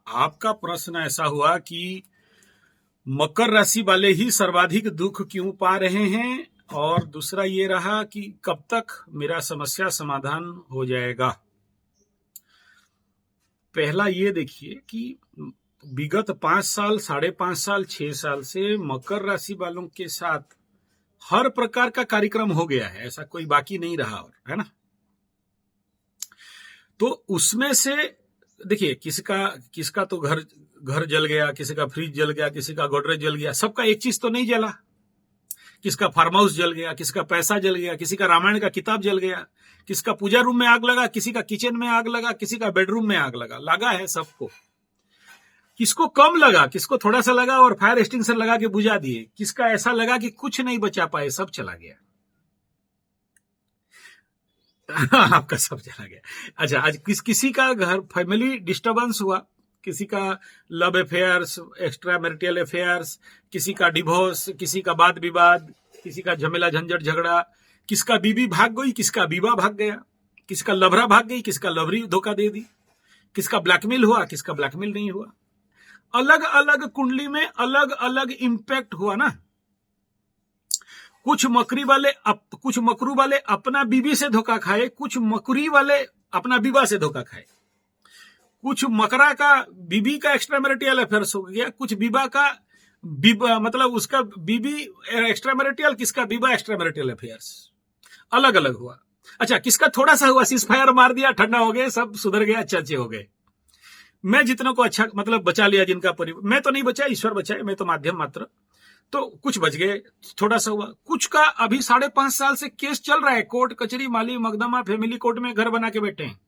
आपका प्रश्न ऐसा हुआ कि मकर राशि वाले ही सर्वाधिक दुख क्यों पा रहे हैं, और दूसरा ये रहा कि कब तक मेरा समस्या समाधान हो जाएगा। पहला ये देखिए कि विगत 5 साल, 5.5 साल, 6 साल से मकर राशि वालों के साथ हर प्रकार का कार्यक्रम हो गया है, ऐसा कोई बाकी नहीं रहा, और है ना। तो उसमें से देखिए, किसका तो घर जल गया, किसी का फ्रिज जल गया, किसी का गोदरेज जल गया, सबका एक चीज तो नहीं जला। किसका फार्म हाउस जल गया, किसका पैसा जल गया, किसी का रामायण का किताब जल गया, किसका पूजा रूम में आग लगा, किसी का किचन में आग लगा, किसी का बेडरूम में आग लगा है सबको। किसको कम लगा, किसको थोड़ा सा लगा और फायर एक्सटिंग्विशर लगा के बुझा दिए, किसका ऐसा लगा कि कुछ नहीं बचा पाए, सब चला गया। आपका सब चला गया। अच्छा, आज किसी का घर फैमिली डिस्टर्बेंस हुआ, किसी का love affairs, extra marital affairs, किसी का डिवोर्स, किसी का वाद विवाद, किसी का झमेला झंझट झगड़ा, किसका बीबी भाग गई, किसका बीबा भाग गया, किसका लवरा भाग गई, किसका लवरी धोखा दे दी, किसका ब्लैकमेल हुआ, किसका ब्लैकमेल नहीं हुआ। अलग अलग कुंडली में अलग अलग इंपैक्ट हुआ ना। कुछ मकरू वाले अपना बीबी से धोखा खाए, कुछ मकरी वाले अपना बीबा से धोखा खाए, कुछ मकरा का बीबी का एक्स्ट्रा मैरिटल अफेयर्स हो गया, कुछ बीबा का मतलब उसका बीबी एक्स्ट्रा मैरिटल, किसका बीबा एक्स्ट्रा मैरिटल अफेयर्स, अलग अलग हुआ। अच्छा, किसका थोड़ा सा हुआ, सीज फायर मार दिया, ठंडा हो गए, सब सुधर गया, अच्छे हो गए। मैं जितनों को अच्छा मतलब बचा लिया, जिनका मैं तो नहीं बचा, ईश्वर बचाए, मैं तो माध्यम मात्र, तो कुछ बच गए, थोड़ा सा हुआ। कुछ का अभी 5.5 साल से केस चल रहा है, कोर्ट कचहरी माली मकदमा, फैमिली कोर्ट में घर बना के बैठे हैं,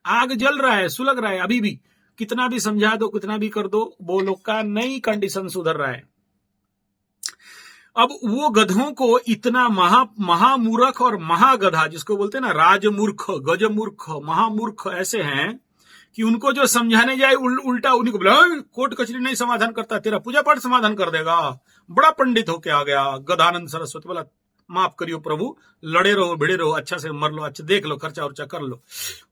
आग जल रहा है, सुलग रहा है, अभी भी कितना भी समझा दो, कितना भी कर दो, वो लोग का नई कंडीशन सुधर रहा है। अब वो गधों को इतना महामूर्ख और महागधा, जिसको बोलते हैं ना राजमूर्ख, गजमूर्ख, महामूर्ख ऐसे हैं कि उनको जो समझाने जाए उल्टा उन्हीं को बोला कोर्ट कचहरी नहीं समाधान करता, तेरा पूजा पाठ समाधान कर देगा, बड़ा पंडित होके आ गया। गदानंद सरस्वती बोला माफ करियो प्रभु, लड़े रहो, भिड़े रहो, अच्छा से मर लो, अच्छा देख लो, खर्चा उर्चा कर लो,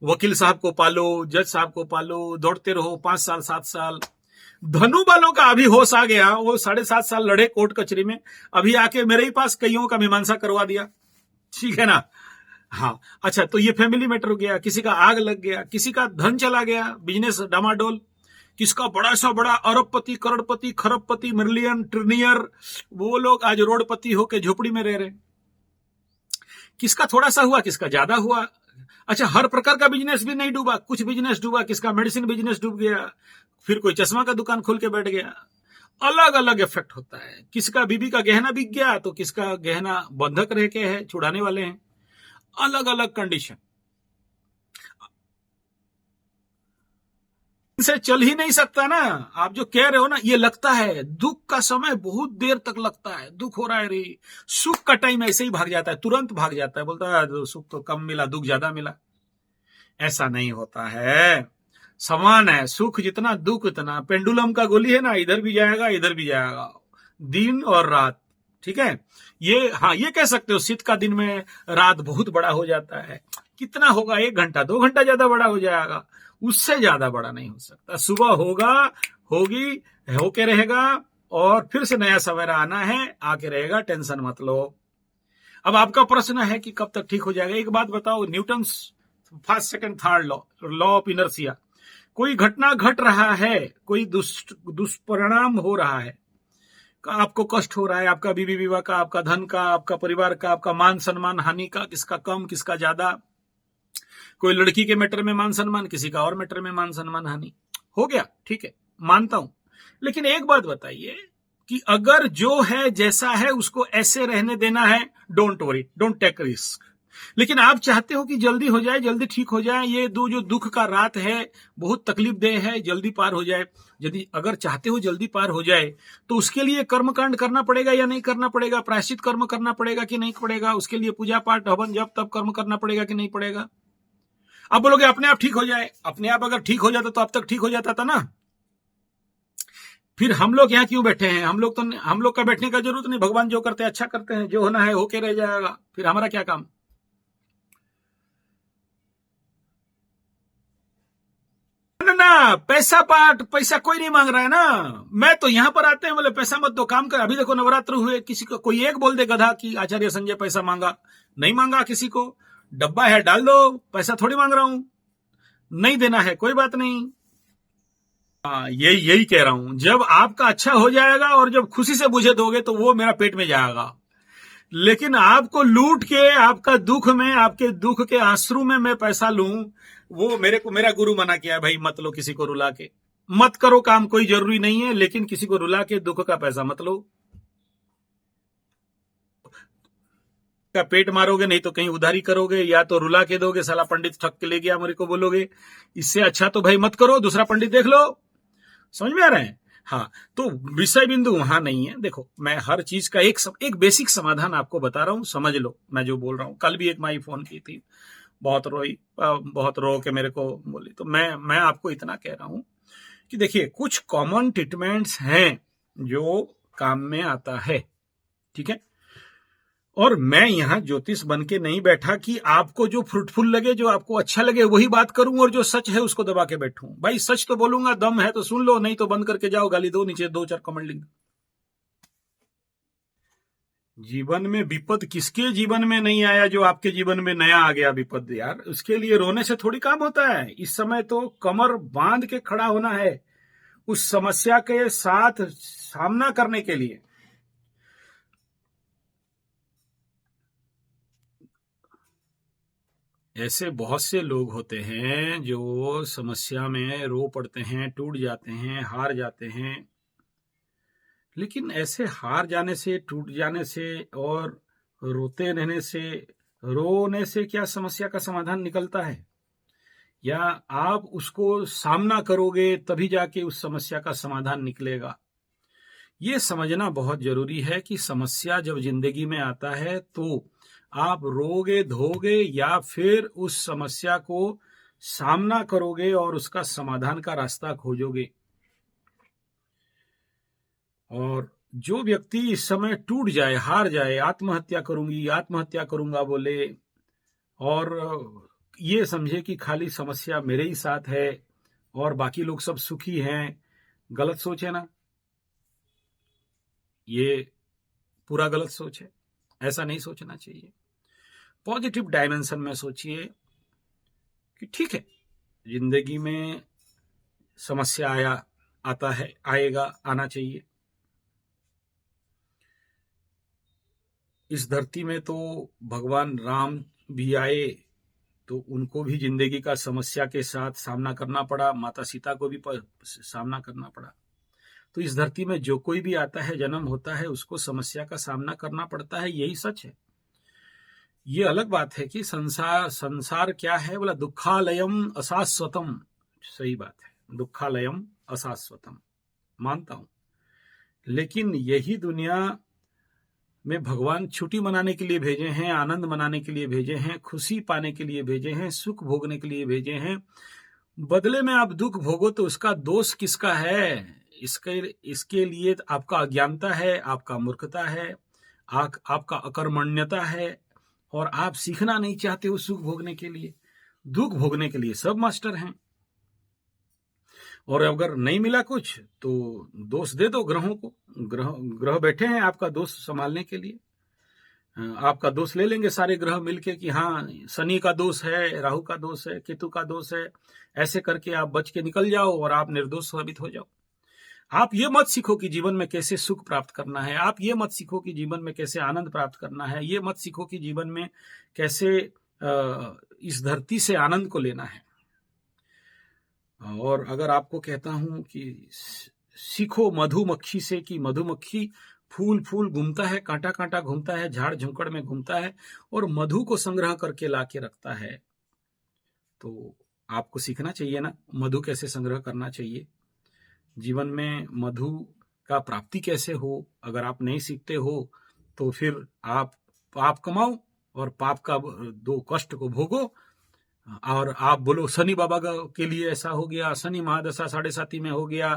वकील साहब को पालो, जज साहब को पालो, दौड़ते रहो 5 साल 7 साल। धनु वालों का अभी होश आ गया, वो 7.5 साल लड़े कोर्ट कचहरी में, अभी आके मेरे ही पास कईयों का मीमांसा करवा दिया, ठीक है ना। हाँ, अच्छा, तो ये फैमिली मैटर हो गया, किसी का आग लग गया, किसी का धन चला गया, बिजनेस डामाडोल, किसका बड़ा सा बड़ा अरबपति, करोड़पति, खरबपति, मिलियन ट्रिलियनर, वो लोग आज रोडपति होके झोपड़ी में रह रहे। किसका थोड़ा सा हुआ, किसका ज्यादा हुआ। अच्छा, हर प्रकार का बिजनेस भी नहीं डूबा, कुछ बिजनेस डूबा, किसका मेडिसिन बिजनेस डूब गया, फिर कोई चश्मा का दुकान खोल के बैठ गया। अलग अलग इफेक्ट होता है। किसका बीबी का गहना बिक गया, तो किसका गहना बंधक रह के है, छुड़ाने वाले हैं। अलग अलग कंडीशन से चल ही नहीं सकता ना। आप जो कह रहे हो ना, ये लगता है दुख का समय बहुत देर तक लगता है, दुख हो रहा है रे, सुख का टाइम ऐसे ही भाग जाता है, तुरंत भाग जाता है, बोलता है सुख तो कम मिला, दुख ज्यादा मिला। ऐसा नहीं होता है, समान है, सुख जितना दुख उतना। पेंडुलम का गोली है ना, इधर भी जाएगा इधर भी जाएगा, दिन और रात, ठीक है। ये हाँ, ये कह सकते हो शीत का दिन में रात बहुत बड़ा हो जाता है, कितना होगा, 1 घंटा 2 घंटा ज्यादा बड़ा हो जाएगा, उससे ज्यादा बड़ा नहीं हो सकता। सुबह होगा, होगी, होके रहेगा, और फिर से नया सवेरा आना है, आके रहेगा, टेंशन मत लो। अब आपका प्रश्न है कि कब तक ठीक हो जाएगा। एक बात बताओ, Newton first second third law of inertia, कोई घटना घट रहा है, कोई दुष्परिणाम हो रहा है, आपको कष्ट हो रहा है, आपका बीवी विवाह का, आपका धन का, आपका परिवार का, आपका मान सम्मान हानि का, किसका कम किसका ज्यादा, कोई लड़की के मैटर में मान सम्मान, किसी का और मैटर में मान सम्मान हानि हो गया, ठीक है, मानता हूं। लेकिन एक बात बताइए कि अगर जो है जैसा है उसको ऐसे रहने देना है, don't worry, don't take risk. लेकिन आप चाहते हो कि जल्दी हो जाए, जल्दी ठीक हो जाए, ये जो दुख का रात है, बहुत तकलीफ देह है, जल्दी पार हो जाए। यदि अगर चाहते हो जल्दी पार हो जाए, तो उसके लिए कर्मकांड करना पड़ेगा या नहीं करना पड़ेगा, प्रायश्चित कर्म करना पड़ेगा कि नहीं पड़ेगा, उसके लिए पूजा पाठ हवन जब तब कर्म करना पड़ेगा कि नहीं पड़ेगा। आप बोलोगे अपने आप ठीक हो जाए, अपने आप अगर ठीक हो जाता तो अब तक ठीक हो जाता था ना। फिर हम लोग यहाँ क्यों बैठे हैं, हम लोग का बैठने का जरूरत नहीं, भगवान जो करते हैं अच्छा करते हैं, जो होना है होके रह जाएगा, फिर हमारा क्या काम। ना पैसा पाठ, पैसा कोई नहीं मांग रहा है ना। मैं तो यहां पर आते हैं बोले पैसा मत दो, काम कर। अभी देखो नवरात्र हुए, किसी को कोई एक बोल दे गधा कि आचार्य संजय पैसा मांगा, नहीं मांगा किसी को, डब्बा है डाल दो, पैसा थोड़ी मांग रहा हूं, नहीं देना है कोई बात नहीं। यही कह रहा हूं, जब आपका अच्छा हो जाएगा और जब खुशी से मुझे दोगे तो वो मेरा पेट में जाएगा। लेकिन आपको लूट के, आपका दुख में, आपके दुख के आंसू में मैं पैसा लूं, वो मेरा गुरु मना किया है भाई, मत लो किसी को रुला के, मत करो काम, कोई जरूरी नहीं है, लेकिन किसी को रुला के दुख का पैसा मत लो। का पेट मारोगे, नहीं तो कहीं उधारी करोगे, या तो रुला के दोगे, साला पंडित ठग के ले गया मेरे को बोलोगे। इससे अच्छा तो भाई मत करो, दूसरा पंडित देख लो। समझ में आ रहा है? हाँ, तो विषय बिंदु वहां नहीं है। देखो, मैं हर चीज का एक बेसिक समाधान आपको बता रहा हूं, समझ लो मैं जो बोल रहा हूं। कल भी एक माई फोन की थी, बहुत रोई, बहुत रो के मेरे को बोली। तो मैं आपको इतना कह रहा हूं कि देखिए, कुछ कॉमन ट्रीटमेंट्स हैं जो काम में आता है, ठीक है। और मैं यहां ज्योतिष बन के नहीं बैठा कि आपको जो फ्रूटफुल लगे, जो आपको अच्छा लगे वही बात करूं, और जो सच है उसको दबा के बैठूं। भाई सच तो बोलूंगा, दम है तो सुन लो, नहीं तो बंद करके जाओ, गाली दो, नीचे 2-4 कमेंट लिख दो। जीवन में विपद किसके जीवन में नहीं आया जो आपके जीवन में नया आ गया विपद? यार, उसके लिए रोने से थोड़ी काम होता है। इस समय तो कमर बांध के खड़ा होना है उस समस्या के साथ सामना करने के लिए। ऐसे बहुत से लोग होते हैं जो समस्या में रो पड़ते हैं, टूट जाते हैं, हार जाते हैं। लेकिन ऐसे हार जाने से, टूट जाने से और रोते रहने से, रोने से क्या समस्या का समाधान निकलता है? या आप उसको सामना करोगे तभी जाके उस समस्या का समाधान निकलेगा। ये समझना बहुत जरूरी है कि समस्या जब जिंदगी में आता है तो आप रोगे धोगे या फिर उस समस्या को सामना करोगे और उसका समाधान का रास्ता खोजोगे। और जो व्यक्ति इस समय टूट जाए, हार जाए, आत्महत्या करूंगी, आत्महत्या करूंगा बोले, और ये समझे कि खाली समस्या मेरे ही साथ है और बाकी लोग सब सुखी हैं, गलत सोच है ना। ये पूरा गलत सोच है, ऐसा नहीं सोचना चाहिए। पॉजिटिव डायमेंशन में सोचिए कि ठीक है, जिंदगी में समस्या आता है, आएगा, आना चाहिए। इस धरती में तो भगवान राम भी आए तो उनको भी जिंदगी का समस्या के साथ सामना करना पड़ा, माता सीता को भी सामना करना पड़ा। तो इस धरती में जो कोई भी आता है, जन्म होता है, उसको समस्या का सामना करना पड़ता है, यही सच है। ये अलग बात है कि संसार क्या है, बोला दुखालयम अशाश्वतम। सही बात है, दुखालयम अशाश्वतम, मानता हूं। लेकिन यही दुनिया में भगवान छुट्टी मनाने के लिए भेजे हैं, आनंद मनाने के लिए भेजे हैं, खुशी पाने के लिए भेजे हैं, सुख भोगने के लिए भेजे हैं। बदले में आप दुख भोगो तो उसका दोष किसका है? इसके लिए आपका अज्ञानता है, आपका मूर्खता है, आपका अकर्मण्यता है, और आप सीखना नहीं चाहते हो सुख भोगने के लिए। दुख भोगने के लिए सब मास्टर हैं, और अगर नहीं मिला कुछ तो दोष दे दो ग्रहों को। ग्रह बैठे हैं आपका दोष संभालने के लिए। आपका दोष ले लेंगे सारे ग्रह मिलके कि हाँ, शनि का दोष है, राहु का दोष है, केतु का दोष है। ऐसे करके आप बच के निकल जाओ और आप निर्दोष साबित हो जाओ। आप ये मत सीखो कि जीवन में कैसे सुख प्राप्त करना है, आप ये मत सीखो कि जीवन में कैसे आनंद प्राप्त करना है, ये मत सीखो कि जीवन में कैसे इस धरती से आनंद को लेना है। और अगर आपको कहता हूं कि सीखो मधुमक्खी से कि मधुमक्खी फूल फूल घूमता है, कांटा कांटा घूमता है, झाड़ झुंकड़ में घूमता है और मधु को संग्रह करके लाके रखता है, तो आपको सीखना चाहिए ना मधु कैसे संग्रह करना चाहिए, जीवन में मधु का प्राप्ति कैसे हो। अगर आप नहीं सीखते हो तो फिर आप पाप कमाओ और पाप का दो कष्ट को भोगो, और आप बोलो शनि बाबा के लिए ऐसा हो गया, शनि महादशा 7.5 में हो गया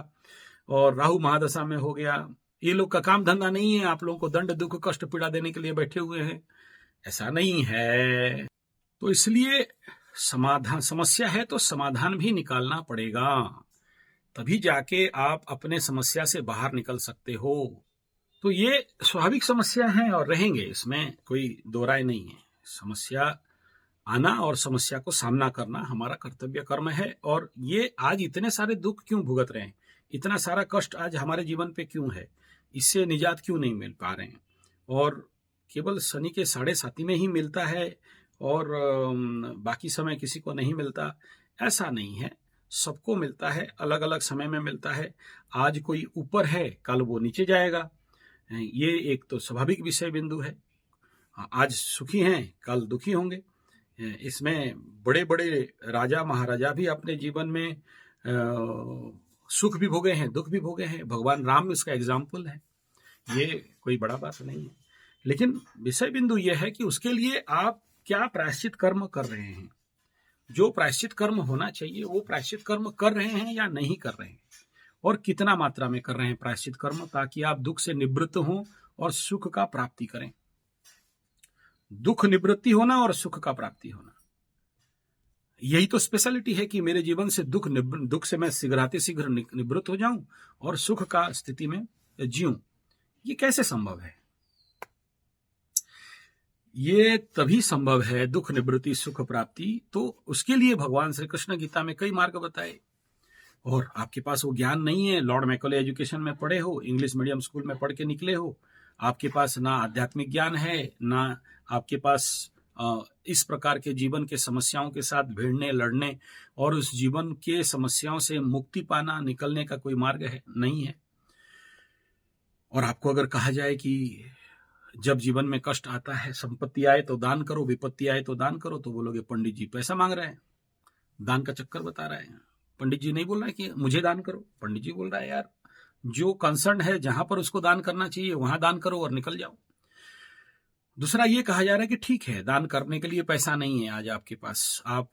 और राहु महादशा में हो गया। ये लोग का काम धंधा नहीं है आप लोगों को दंड दुख कष्ट पीड़ा देने के लिए बैठे हुए हैं, ऐसा नहीं है। तो इसलिए समस्या है तो समाधान भी निकालना पड़ेगा। तभी जाके आप अपने समस्या से बाहर निकल सकते हो। तो ये स्वाभाविक समस्या है और रहेंगे, इसमें कोई दो राय नहीं है। समस्या आना और समस्या को सामना करना हमारा कर्तव्य कर्म है। और ये आज इतने सारे दुख क्यों भुगत रहे हैं, इतना सारा कष्ट आज हमारे जीवन पे क्यों है, इससे निजात क्यों नहीं मिल पा रहे हैं? और केवल शनि के 7.5 में ही मिलता है और बाकी समय किसी को नहीं मिलता, ऐसा नहीं है। सबको मिलता है, अलग अलग समय में मिलता है। आज कोई ऊपर है, कल वो नीचे जाएगा। ये एक तो स्वाभाविक विषय बिंदु है। आज सुखी हैं, कल दुखी होंगे। इसमें बड़े बड़े राजा महाराजा भी अपने जीवन में सुख भी भोगे हैं, दुख भी भोगे हैं। भगवान राम इसका एग्जाम्पल है। ये कोई बड़ा बात नहीं है। लेकिन विषय बिंदु यह है कि उसके लिए आप क्या प्रायश्चित कर्म कर रहे हैं। जो प्रायश्चित कर्म होना चाहिए वो प्रायश्चित कर्म कर रहे हैं या नहीं कर रहे हैं, और कितना मात्रा में कर रहे हैं प्रायश्चित कर्म, ताकि आप दुख से निवृत्त हों और सुख का प्राप्ति करें। दुख निवृत्ति होना और सुख का प्राप्ति होना, यही तो स्पेशलिटी है कि मेरे जीवन से दुख से मैं शीघ्र निवृत्त हो जाऊं और सुख का स्थिति में जीऊं। ये कैसे संभव है? ये तभी संभव है, दुख निवृत्ति सुख प्राप्ति, तो उसके लिए भगवान श्री कृष्ण गीता में कई मार्ग बताए। और आपके पास वो ज्ञान नहीं है, लॉर्ड मैकॉले एजुकेशन में पढ़े हो, इंग्लिश मीडियम स्कूल में पढ़ के निकले हो, आपके पास ना आध्यात्मिक ज्ञान है, ना आपके पास इस प्रकार के जीवन के समस्याओं के साथ भिड़ने लड़ने और उस जीवन के समस्याओं से मुक्ति पाना, निकलने का कोई मार्ग है, नहीं है। और आपको अगर कहा जाए कि जब जीवन में कष्ट आता है, संपत्ति आए तो दान करो, विपत्ति आए तो दान करो, तो बोलोगे पंडित जी पैसा मांग रहे हैं, दान का चक्कर बता रहे हैं। पंडित जी नहीं बोल रहा है कि मुझे दान करो, पंडित जी बोल रहा है यार जो कंसर्न है, जहां पर उसको दान करना चाहिए वहां दान करो और निकल जाओ। दूसरा ये कहा जा रहा है कि ठीक है, दान करने के लिए पैसा नहीं है आज आपके पास, आप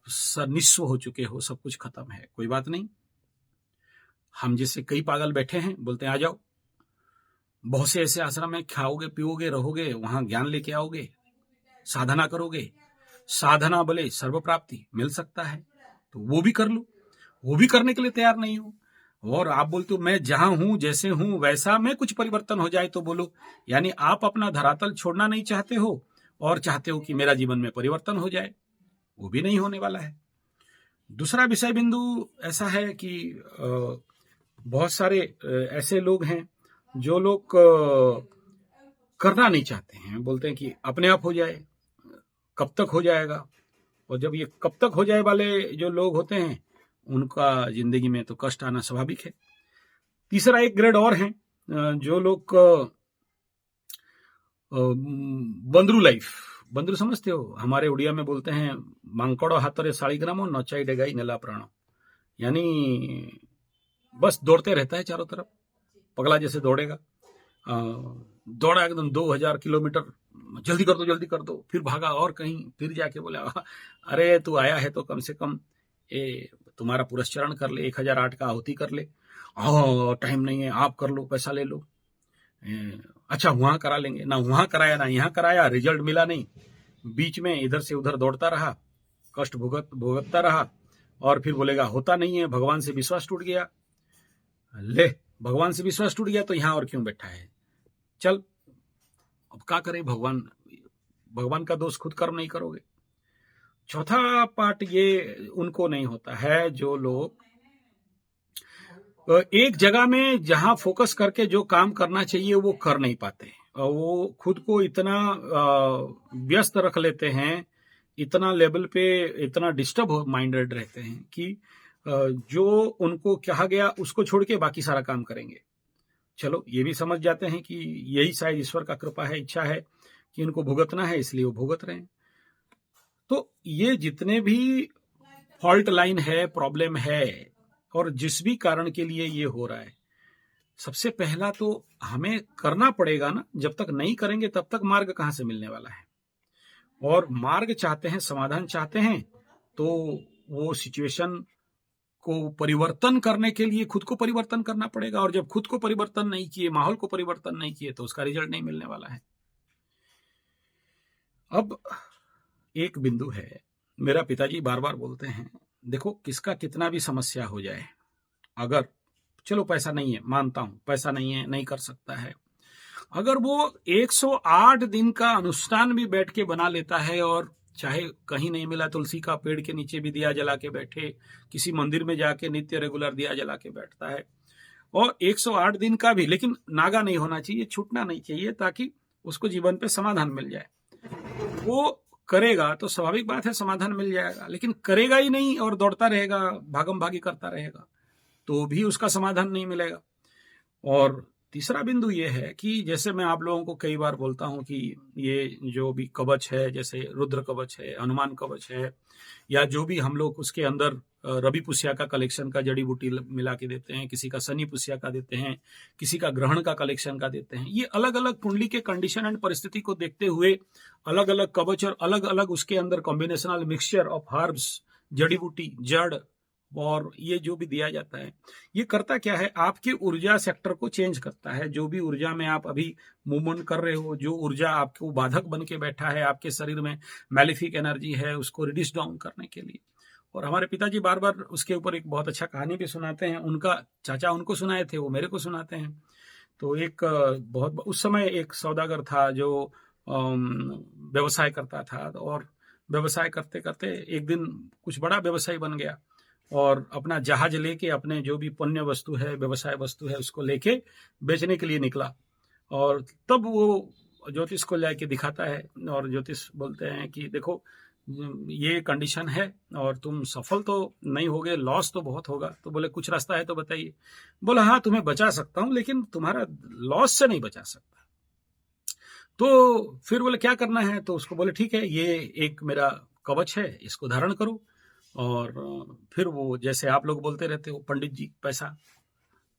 निस्व हो चुके हो, सब कुछ खत्म है, कोई बात नहीं। हम जैसे कई पागल बैठे हैं, बोलते हैं आ जाओ, बहुत से ऐसे आश्रम में खाओगे पियोगे रहोगे, वहां ज्ञान लेके आओगे, साधना करोगे, साधना बले सर्व प्राप्ति मिल सकता है, तो वो भी कर लो। वो भी करने के लिए तैयार नहीं हो, और आप बोलते हो मैं जहां हूं जैसे हूं वैसा में कुछ परिवर्तन हो जाए तो बोलो। यानी आप अपना धरातल छोड़ना नहीं चाहते हो और चाहते हो कि मेरा जीवन में परिवर्तन हो जाए, वो भी नहीं होने वाला है। दूसरा विषय बिंदु ऐसा है कि बहुत सारे ऐसे लोग हैं जो लोग करना नहीं चाहते हैं, बोलते हैं कि अपने आप हो जाए, कब तक हो जाएगा। और जब ये कब तक हो जाए वाले जो लोग होते हैं, उनका जिंदगी में तो कष्ट आना स्वाभाविक है। तीसरा एक ग्रेड और है, जो लोग बंदरू लाइफ, बंदरू समझते हो, हमारे उड़िया में बोलते हैं मांकड़ो हाथरे 40 ग्रामो नचाई डेगाई नेला प्राणो, यानी बस दौड़ते रहता है चारों तरफ, पगला जैसे दौड़ेगा। दौड़ा एकदम 2000 किलोमीटर, जल्दी कर दो, फिर भागा और कहीं, फिर जाके बोला अरे तू आया है तो कम से कम तुम्हारा पुरस्चरण कर ले, 1008 का आहुति कर ले। टाइम नहीं है, आप कर लो, पैसा ले लो। अच्छा वहां करा लेंगे, ना वहां कराया ना यहाँ कराया, रिजल्ट मिला नहीं, बीच में इधर से उधर दौड़ता रहा, कष्ट भुगतता रहा, और फिर बोलेगा होता नहीं है, भगवान से विश्वास टूट गया। ले, भगवान से विश्वास टूट गया तो यहां और क्यों बैठा है, चल अब क्या करे, भगवान का दोष खुद कर्म नहीं करोगे। चौथा पार्ट ये उनको नहीं होता है जो लोग एक जगह में जहां फोकस करके जो काम करना चाहिए वो कर नहीं पाते, वो खुद को इतना व्यस्त रख लेते हैं, इतना लेवल पे इतना डिस्टर्ब माइंडेड रहते हैं कि जो उनको कहा गया उसको छोड़ के बाकी सारा काम करेंगे। चलो ये भी समझ जाते हैं कि यही शायद ईश्वर का कृपा है, इच्छा है कि इनको भुगतना है, इसलिए वो भुगत रहे हैं। तो ये जितने भी फॉल्ट लाइन है, प्रॉब्लम है, और जिस भी कारण के लिए ये हो रहा है, सबसे पहला तो हमें करना पड़ेगा ना। जब तक नहीं करेंगे तब तक मार्ग कहां से मिलने वाला है। और मार्ग चाहते हैं, समाधान चाहते हैं, तो वो सिचुएशन को परिवर्तन करने के लिए खुद को परिवर्तन करना पड़ेगा। और जब खुद को परिवर्तन नहीं किए, माहौल को परिवर्तन नहीं किए, तो उसका रिजल्ट नहीं मिलने वाला है। अब एक बिंदु है, मेरा पिताजी बार बार बोलते हैं, देखो किसका कितना भी समस्या हो जाए, अगर चलो पैसा नहीं है, मानता हूं पैसा नहीं है, नहीं कर सकता है, अगर वो 108 दिन का अनुष्ठान भी बैठ के बना लेता है, और चाहे कहीं नहीं मिला तुलसी का पेड़ के नीचे भी दिया जला के बैठे, किसी मंदिर में जाके नित्य रेगुलर दिया जला के बैठता है, और 108 दिन का भी, लेकिन नागा नहीं होना चाहिए, छूटना नहीं चाहिए, ताकि उसको जीवन पे समाधान मिल जाए। वो करेगा तो स्वाभाविक बात है समाधान मिल जाएगा, लेकिन करेगा ही नहीं और दौड़ता रहेगा, भागम भागी करता रहेगा, तो भी उसका समाधान नहीं मिलेगा। और तीसरा बिंदु ये है कि जैसे मैं आप लोगों को कई बार बोलता हूं कि ये जो भी कवच है, जैसे रुद्र कवच है, हनुमान कवच है, या जो भी हम लोग उसके अंदर रवि पुष्या का कलेक्शन का जड़ी बूटी मिला के देते हैं, किसी का शनि पुष्या का देते हैं, किसी का ग्रहण का कलेक्शन का देते हैं, ये अलग अलग कुंडली के कंडीशन एंड परिस्थिति को देखते हुए अलग अलग कवच और अलग अलग उसके अंदर कॉम्बिनेशनल मिक्सचर ऑफ हर्ब्स, जड़ी बूटी, जड़, और ये जो भी दिया जाता है, ये करता क्या है, आपके ऊर्जा सेक्टर को चेंज करता है। जो भी ऊर्जा में आप अभी मूवमेंट कर रहे हो, जो ऊर्जा आपको बाधक बन के बैठा है, आपके शरीर में मैलिफिक एनर्जी है, उसको रिड्यूस डाउन करने के लिए। और हमारे पिताजी बार बार उसके ऊपर एक बहुत अच्छा कहानी भी सुनाते हैं, उनका चाचा उनको सुनाए थे, वो मेरे को सुनाते हैं। तो एक बहुत उस समय एक सौदागर था जो व्यवसाय करता था, और व्यवसाय करते करते एक दिन कुछ बड़ा व्यवसायी बन गया, और अपना जहाज लेके अपने जो भी पुण्य वस्तु है, व्यवसाय वस्तु है, उसको लेके बेचने के लिए निकला। और तब वो ज्योतिष को लेके दिखाता है, और ज्योतिष बोलते हैं कि देखो ये कंडीशन है और तुम सफल तो नहीं होगे, लॉस तो बहुत होगा। तो बोले कुछ रास्ता है तो बताइए। बोला हाँ तुम्हें बचा सकता हूं, लेकिन तुम्हारा लॉस से नहीं बचा सकता। तो फिर बोले क्या करना है, तो उसको बोले ठीक है ये एक मेरा कवच है, इसको धारण करो। और फिर वो जैसे आप लोग बोलते रहते हो पंडित जी पैसा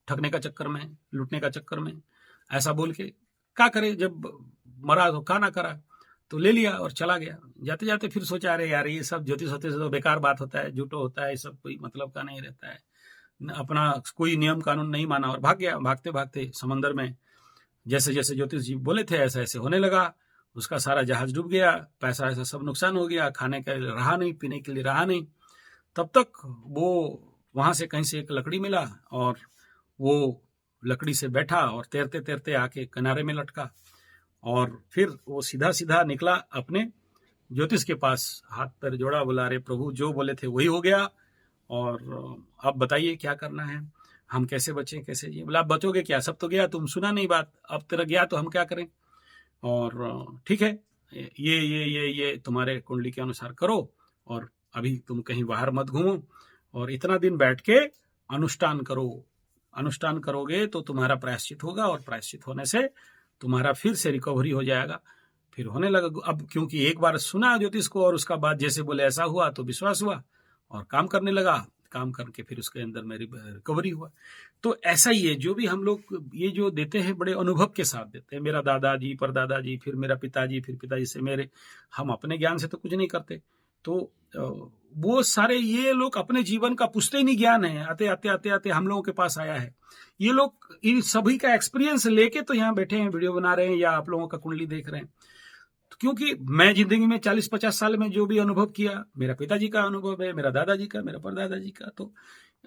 ठगने का चक्कर में, लूटने का चक्कर में, ऐसा बोल के क्या करे, जब मरा तो का ना करा, तो ले लिया और चला गया। जाते जाते फिर सोचा अरे यार ये सब ज्योतिष होते तो बेकार बात होता है, झूठो होता है, सब कोई मतलब का नहीं रहता है, अपना कोई नियम कानून नहीं माना और भाग गया। भागते भागते समंदर में जैसे जैसे ज्योतिष जी बोले थे ऐसे ऐसे होने लगा, उसका सारा जहाज डूब गया, पैसा ऐसा सब नुकसान हो गया, खाने के लिए रहा नहीं, पीने के लिए रहा नहीं। तब तक वो वहां से कहीं से एक लकड़ी मिला, और वो लकड़ी से बैठा और तैरते तैरते आके किनारे में लटका, और फिर वो सीधा सीधा निकला अपने ज्योतिष के पास, हाथ पैर जोड़ा, बोला अरे प्रभु जो बोले थे वही हो गया, और अब बताइए क्या करना है, हम कैसे बचें, कैसे जिए। बोला आप बचोगे क्या, सब तो गया, तुम सुना नहीं बात, अब तेरा गया तो हम क्या करें। और ठीक है ये तुम्हारे कुंडली के अनुसार करो, और अभी तुम कहीं बाहर मत घूमो, और इतना दिन बैठ के अनुष्ठान करो। अनुष्ठान करोगे तो तुम्हारा प्रायश्चित होगा, और प्रायश्चित होने से तुम्हारा फिर से रिकवरी हो जाएगा। फिर होने लगा, अब क्योंकि एक बार सुना ज्योतिष को और उसका बाद जैसे बोले ऐसा हुआ, तो विश्वास हुआ और काम करने लगा। काम करके फिर उसके अंदर मेरी रिकवरी हुआ। तो ऐसा ही है, जो भी हम लोग ये जो देते हैं बड़े अनुभव के साथ देते हैं। मेरा दादाजी, परदादाजी, फिर मेरा पिताजी, फिर पिताजी से मेरे, हम अपने ज्ञान से तो कुछ नहीं करते। तो वो सारे ये लोग अपने जीवन का पुश्तैनी ज्ञान है, आते आते आते आते हम लोगों के पास आया है। ये लोग इन सभी का एक्सपीरियंस लेके तो यहाँ बैठे हैं, वीडियो बना रहे हैं या आप लोगों का कुंडली देख रहे हैं। तो क्योंकि मैं जिंदगी में 40-50 साल में जो भी अनुभव किया, मेरा पिताजी का अनुभव है, मेरा दादाजी का, मेरा परदादाजी का, तो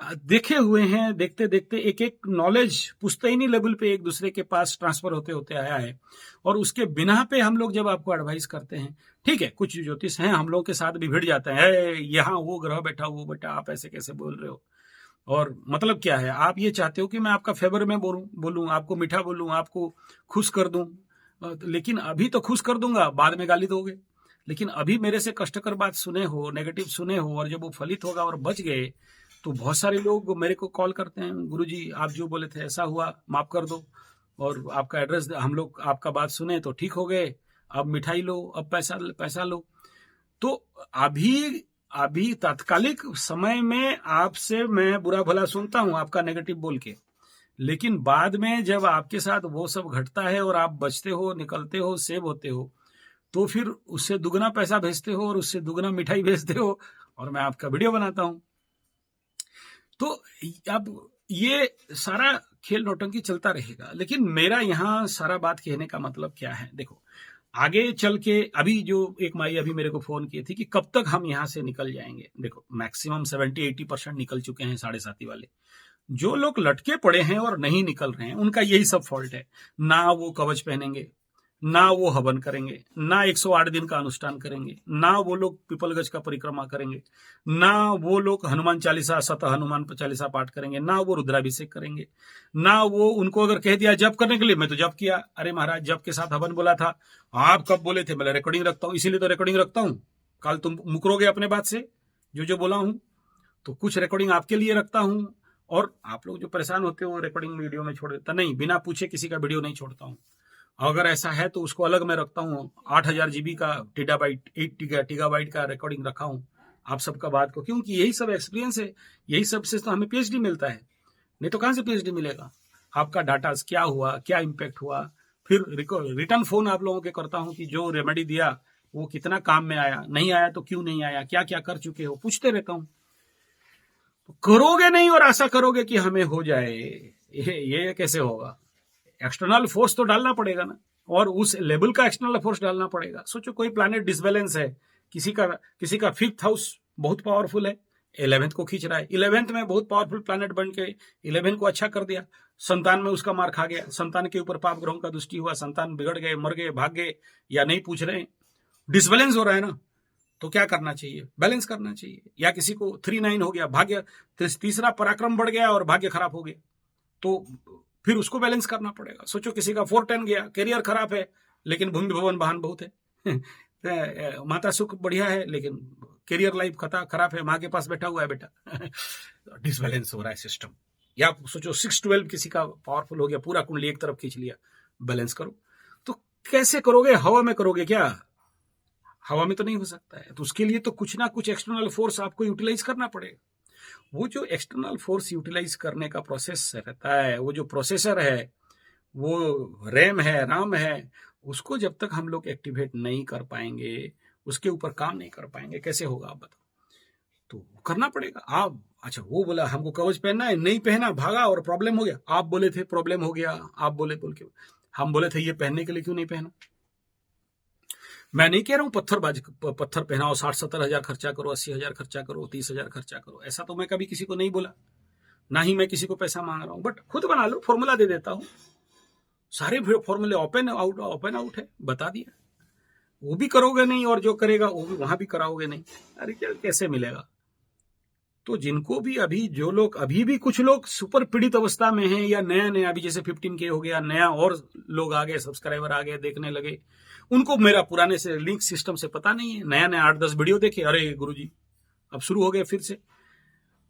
देखे हुए हैं। देखते देखते एक एक नॉलेज पुश्तैनी लेवल पे एक दूसरे के पास ट्रांसफर होते होते आया है। और उसके बिना पे हम लोग जब आपको एडवाइस करते हैं, ठीक है कुछ ज्योतिष हैं हम लोग के साथ भी भिड़ जाते हैं, यहाँ वो ग्रह बैठा, वो बेटा, आप ऐसे कैसे बोल रहे हो। और मतलब क्या है, आप ये चाहते हो कि मैं आपका फेवर में बोलूं, आपको मीठा बोलूं, आपको खुश कर दूं। लेकिन अभी तो खुश कर दूंगा, बाद में गाली दोगे। लेकिन अभी मेरे से कष्टकर बात सुने हो, नेगेटिव सुने हो, और जब वो फलित होगा और बच गए, तो बहुत सारे लोग मेरे को कॉल करते हैं, गुरुजी आप जो बोले थे ऐसा हुआ, माफ कर दो, और आपका एड्रेस, हम लोग आपका बात सुने तो ठीक हो गए, अब मिठाई लो, अब पैसा लो। तो अभी तात्कालिक समय में आपसे मैं बुरा भला सुनता हूं आपका नेगेटिव बोल के, लेकिन बाद में जब आपके साथ वो सब घटता है और आप बचते हो, निकलते हो, सेव होते हो, तो फिर उससे दुगना पैसा भेजते हो और उससे दुगना मिठाई भेजते हो, और मैं आपका वीडियो बनाता हूं। तो अब ये सारा खेल नौटंकी चलता रहेगा। लेकिन मेरा यहाँ सारा बात कहने का मतलब क्या है, देखो आगे चल के, अभी जो एक माई अभी मेरे को फोन की थी कि कब तक हम यहाँ से निकल जाएंगे। देखो मैक्सिमम 70-80% निकल चुके हैं 7.5 वाले। जो लोग लटके पड़े हैं और नहीं निकल रहे हैं उनका यही सब फॉल्ट है। ना वो कवच पहनेंगे, ना वो हवन करेंगे, ना 108 दिन का अनुष्ठान करेंगे, ना वो लोग पिपलगज का परिक्रमा करेंगे, ना वो लोग हनुमान चालीसा सतह हनुमान चालीसा पाठ करेंगे, ना वो रुद्राभिषेक करेंगे, ना वो उनको अगर कह दिया जप करने के लिए, मैं तो जप किया, अरे महाराज जप के साथ हवन बोला था, आप कब बोले थे, मैं रिकॉर्डिंग रखता हूं, इसीलिए तो रिकॉर्डिंग रखता हूं, कल तुम मुकरोगे अपने बात से जो जो बोला हूं, तो कुछ रिकॉर्डिंग आपके लिए रखता हूं। और आप लोग जो परेशान होते हो रिकॉर्डिंग वीडियो में छोड़ देता, नहीं, बिना पूछे किसी का वीडियो नहीं छोड़ता हूं। अगर ऐसा है तो उसको अलग मैं रखता हूँ। 8000 GB का टीडाबाइट 8 टीगाबाइट का रिकॉर्डिंग रखा हूँ आप सबका बात को, क्योंकि यही सब एक्सपीरियंस है, यही सब से तो हमें पीएचडी मिलता है, नहीं तो कहां से पीएचडी मिलेगा। आपका डाटा क्या हुआ, क्या इम्पैक्ट हुआ, फिर रिटर्न फोन आप लोगों के करता हूं कि जो रेमेडी दिया वो कितना काम में आया, नहीं आया तो क्यों नहीं आया, क्या क्या कर चुके हो, पूछते रहता हूं। तो करोगे नहीं और आशा करोगे कि हमें हो जाए, ये कैसे होगा। एक्सटर्नल फोर्स तो डालना पड़ेगा ना, और उस लेवल का एक्सटर्नल फोर्स डालना पड़ेगा। सोचो कोई प्लैनेट डिसबैलेंस है, किसी का 5th हाउस बहुत पावरफुल है, 11th को खींच रहा है, 11th में बहुत पावरफुल प्लैनेट बन के 11 को अच्छा कर दिया, संतान में उसका मार खा गया, संतान के ऊपर पाप ग्रहों का दृष्टि हुआ, संतान बिगड़ गए, मर गए, भाग गए, या नहीं पूछ रहे, डिसबैलेंस हो रहा है ना। तो क्या करना चाहिए, बैलेंस करना चाहिए। या किसी को 3-9 हो गया, भाग्य तीसरा पराक्रम बढ़ गया और भाग्य खराब हो गया, तो फिर उसको बैलेंस करना पड़ेगा। सोचो किसी का 4-10 गया, करियर खराब है लेकिन भूमि भवन वाहन बहुत है माता सुख बढ़िया है लेकिन करियर लाइफ खराब है, माँ के पास बैठा हुआ है बेटा डिसबैलेंस हो रहा है सिस्टम। या सोचो 6-12 किसी का पावरफुल हो गया, पूरा कुंडली एक तरफ खींच लिया, बैलेंस करो। तो कैसे करोगे, हवा में करोगे क्या, हवा में तो नहीं हो सकता है। तो उसके लिए तो कुछ ना कुछ एक्सटर्नल फोर्स आपको यूटिलाइज करना पड़ेगा। वो जो एक्सटर्नल फोर्स यूटिलाइज करने का प्रोसेस रहता है, वो जो प्रोसेसर है, वो रैम है, राम है, उसको जब तक हम लोग एक्टिवेट नहीं कर पाएंगे, उसके ऊपर काम नहीं कर पाएंगे, कैसे होगा आप बताओ। तो करना पड़ेगा। आप अच्छा, वो बोला हमको कवच पहनना है, नहीं पहना, भागा और प्रॉब्लम हो गया। आप बोले थे प्रॉब्लम हो गया, आप बोल के हम बोले थे ये पहनने के लिए क्यों नहीं पहना। मैं नहीं कह रहा हूं पत्थर पहनाओ, 60-70 हजार खर्चा करो, 80 हजार खर्चा करो, 30 हजार खर्चा करो, ऐसा तो मैं कभी किसी को नहीं बोला, ना ही मैं किसी को पैसा मांग रहा हूं। बट खुद बना लो, फॉर्मूला दे देता हूं, सारे फॉर्मूले ओपन आउट है, बता दिया। वो भी करोगे नहीं और जो करेगा वो भी वहां भी कराओगे नहीं, अरे कैसे मिलेगा। तो जिनको भी अभी, जो लोग अभी भी, कुछ लोग सुपर पीड़ित अवस्था में हैं, या नया अभी जैसे 15K हो गया, नया और लोग आ गए, सब्सक्राइबर आ गए, देखने लगे, उनको मेरा पुराने से लिंक सिस्टम से पता नहीं है। नया 8-10 वीडियो देखे, अरे गुरुजी अब शुरू हो गए फिर से,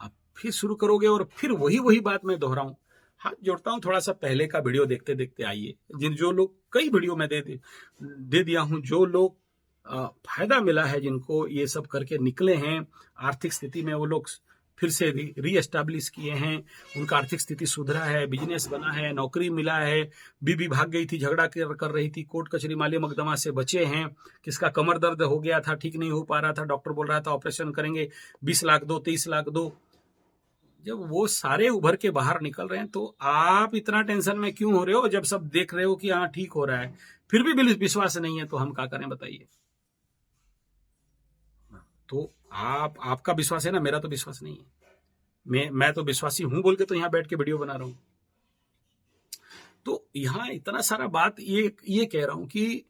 अब फिर शुरू करोगे और फिर वही बात मैं दोहराऊं। हाथ जोड़ता हूं, थोड़ा सा पहले का वीडियो देखते देखते आइए। जो लोग, कई वीडियो में दे दिया हूं, जो लोग फायदा मिला है, जिनको ये सब करके निकले हैं, आर्थिक स्थिति में वो लोग फिर से रीएस्टैब्लिश किए हैं, उनका आर्थिक स्थिति सुधरा है, बिजनेस बना है, नौकरी मिला है, बीबी भाग गई थी, झगड़ा कर रही थी, कोर्ट कचहरी माली मुकदमा से बचे हैं, किसका कमर दर्द हो गया था, ठीक नहीं हो पा रहा था, डॉक्टर बोल रहा था ऑपरेशन करेंगे, 20 लाख दो, 30 लाख दो। जब वो सारे उभर के बाहर निकल रहे हैं तो आप इतना टेंशन में क्यों हो रहे हो, जब सब देख रहे हो कि हाँ ठीक हो रहा है, फिर भी विश्वास नहीं है, तो हम क्या करें बताइए। तो आपका विश्वास है ना, मेरा तो विश्वास नहीं है। मैं तो विश्वासी हूं बोल के तो यहां बैठ के वीडियो बना रहा हूं। तो यहां इतना सारा बात ये कह रहा हूं कि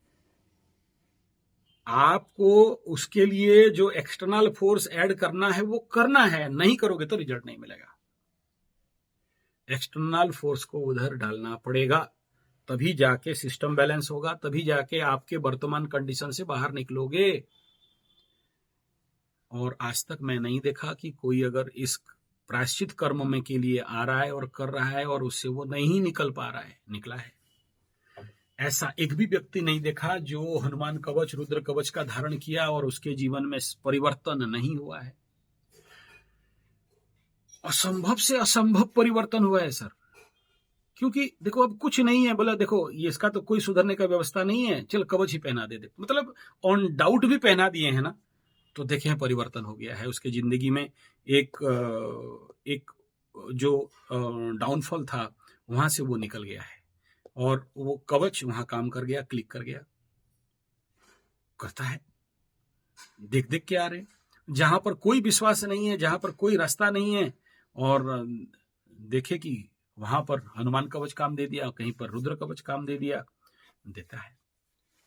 आपको उसके लिए जो एक्सटर्नल फोर्स ऐड करना है वो करना है, नहीं करोगे तो रिजल्ट नहीं मिलेगा। एक्सटर्नल फोर्स को उधर डालना पड़ेगा, तभी जाके सिस्टम बैलेंस होगा, तभी जाके आपके वर्तमान कंडीशन से बाहर निकलोगे। और आज तक मैं नहीं देखा कि कोई अगर इस प्रायश्चित कर्म में के लिए आ रहा है और कर रहा है और उससे वो नहीं निकल पा रहा है, निकला है, ऐसा एक भी व्यक्ति नहीं देखा जो हनुमान कवच, रुद्र कवच का धारण किया और उसके जीवन में परिवर्तन नहीं हुआ है। असंभव से असंभव परिवर्तन हुआ है सर, क्योंकि देखो अब कुछ नहीं है, बोला देखो ये इसका तो कोई सुधरने का व्यवस्था नहीं है, चल कवच ही पहना दे, मतलब ऑन डाउट भी पहना दिए हैं ना, तो देखें परिवर्तन हो गया है उसके जिंदगी में। एक जो डाउनफॉल था वहां से वो निकल गया है और वो कवच वहां काम कर गया, क्लिक कर गया, करता है, देख देख के आ रहे। जहां पर कोई विश्वास नहीं है, जहां पर कोई रास्ता नहीं है और देखे कि वहां पर हनुमान कवच काम दे दिया, कहीं पर रुद्र कवच काम दे दिया, देता है,